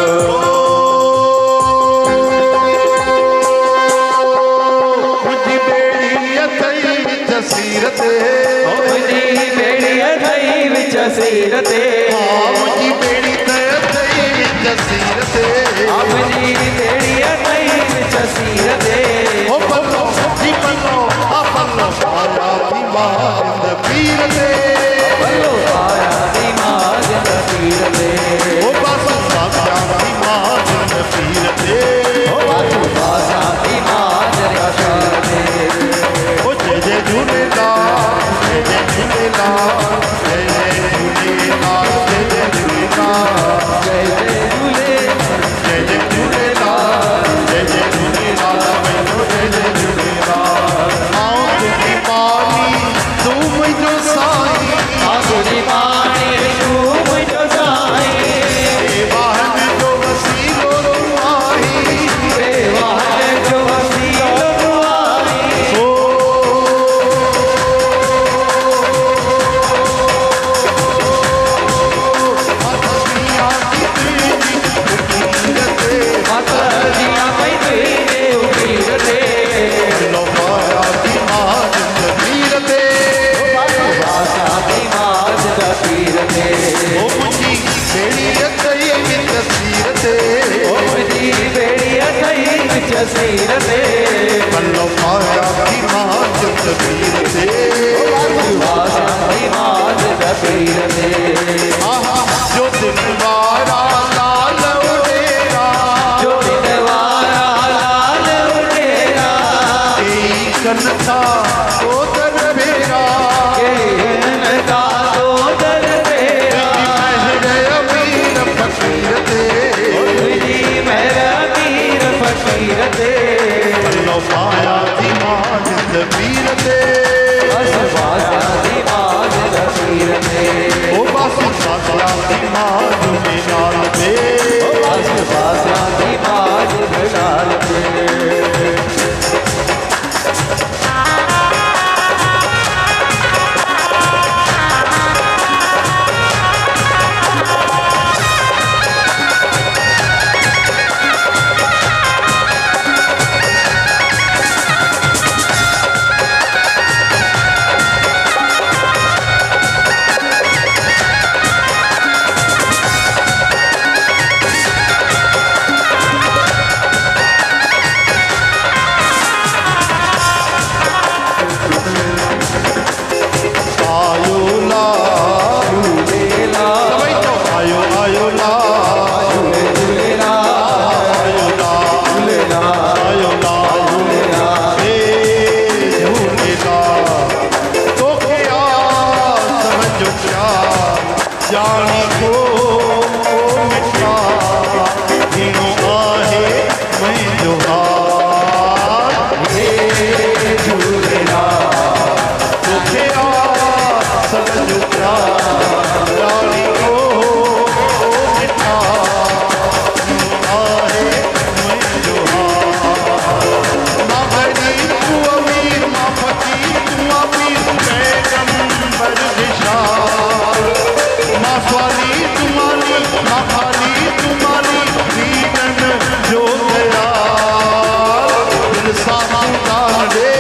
मुझी बेड़ी अथई विच सीर ते, मुझी बेड़ी अथई विच सीर ते, मुझी बेड़ी अथई विच सीर ते, मुझी बेड़ी अथई विच सीर ते, ओ बल्लो जी बल्लो आ बल्लो आया दी मांद पीर ते, बल्लो आया दी मांद पीर ते, ओ बासु बाजा दी मांद पीर ते, ओ बासु बाजा दी मांद पीर ते, ओ जय जय झूलेलाल, जय जय झूलेलाल, जय जय झूलेलाल, जय जय झूलेलाल, जय जय झूले, जय जय झूलेलाल, जय जय झूलेलाल, मैनो जय जय झूलेलाल। आओ तुझी पानी तू मुझो साईं, आसुरी पानी तू मुझो साईं, वाहन जो वसीलो तू आई, वाहन जो वसीलो तू आई, ओ माता पिया की तेरी उकीरते, माता दिया मैं तेरे उकीर ते, लो माया की माज पीर ते, बासा दी माज पीर ते, ओ मुझी बेड़ी अथई विच सीर ते, ओ मुझी बेड़ी अथई विच सीर ते, लो माया की माज पीर ते, बासा दी माज पीर ते, आहा जो दिलवारा लाल उडेरा, जो दिलवारा लाल उडेरा, कनथा ओ दर मेरा, का दो दर तेरा, महरे अमीर फकीर ते, तुझी मेरा मीर फकीर ते, लो माया की माज पीर ते, बस बासा दी माज पीर ते, ओ बासु आयो लाल झूले झूलेलाल आयो लाल झूलेलाल आयो लाल झूलेलाल हे झूलेलाल तो क्या समझो क्या जानी को मिठा दिनों आहे मैं जो हार हे झूलेलाल तो क्या समझो क्या जानी को मिठा दिनों आहे मैं जो हार माँ गरीब तू अमीर माँ फकीर तू अमीर पैगंबर विशाल माँ स्वाली तू माली माँ खाली तू माली दीनन जो गया दिल सामना दे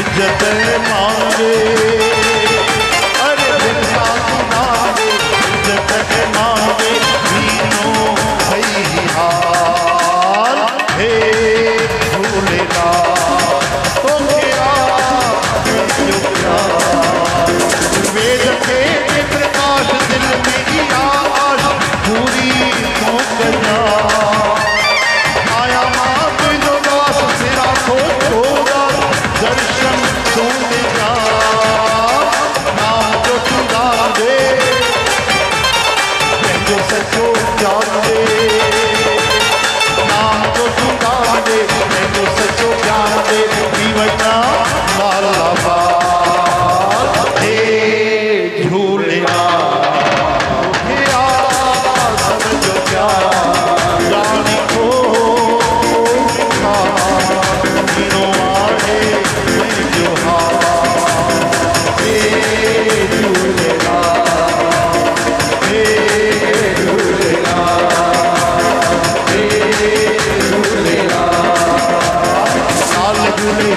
इज्जत मांगे अरे दिल सामना दे इज्जत मांगे दीनों भई हाल हे झूलेलाल तो क्या जो क्या वेद के प्रकाश दिल में किया आश पूरी हो गया आया माँ तुझो दास सिरा को छोड़ा दर्शन सुन जा नाम जो सुना दे जो सचो जान दे नाम जो सुना दे जो सचो जान दे जीवना लाला बाल हे झूलेलाल क्या समझो क्या जानी को मिठा दिनों आहे मैं जो हार हे झूलेलाल हे लाल झूले ओ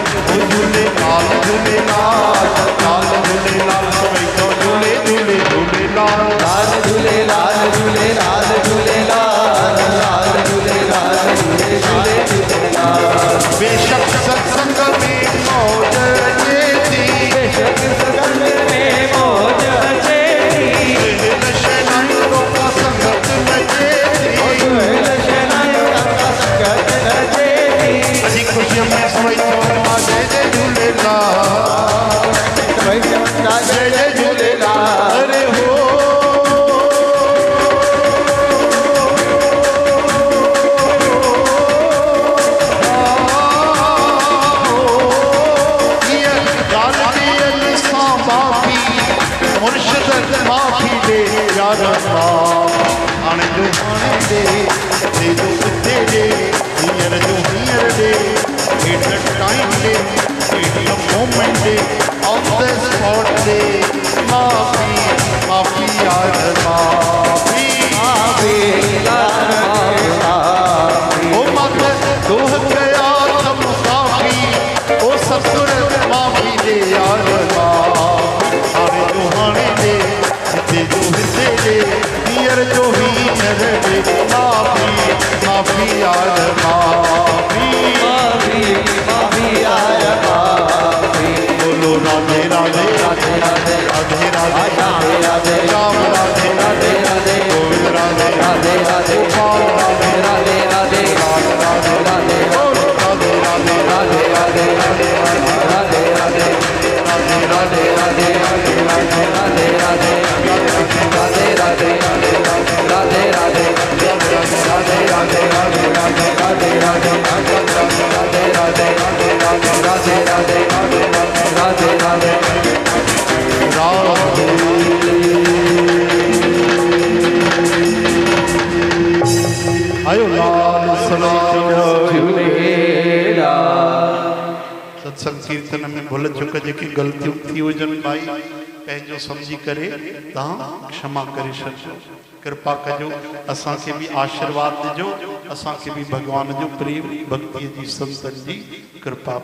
झूले लाल झूले लाल झूले लाल सभी तो झूले झूले झूले लाल लाल झूलेलाल झूलेलाल झूलेलाल लाल झूलेलाल झूले झूले झूलेलाल बेशक सत्संग में मौज जेती बेशक सगन में मौज अचेती शनाइयों का संगत में जेती दुहेल शनाइयों का संगत अचेती अजी खुशियों में सभी तो जय जय झूलेलाल जय जय झूलेलाल अरे हो ये गालियन सांबापी मुर्शिद माफी दे यार आने जो आने दे जो कुत्ते दे हियर जो हियर दे इट टाइम दे इट मोमेंट दे ऑन द स्पॉट दे माफी माफी यार माफी ओ मत दोह गया तम काफी ओ सतगुर माफी दे यार आने जो हाने दे हिते जो हिते दे हियर जो हियर दे माफी माफी यार माफी बोलो राधे राधे राधे राधे राधे राधे राधे राम राधे राधे राधे गोविंद राधे राधे राधे गोपाल राधे राधे राधे लाल राधे राधे राधे राधे राधे राधे राधे राधे राधे राधे राधे आयो लाल सत्संग कीर्तन में भुल चुक जेकी ग़लतियूं थी हुजनि भाई पंहिंजो समझी करे तव्हां क्षमा करे छॾिजो कृपा कजो असांखे बि आशीर्वाद ॾिजो असांखे बि भगवान जो प्रेम भक्ति जी संतन जी कृपा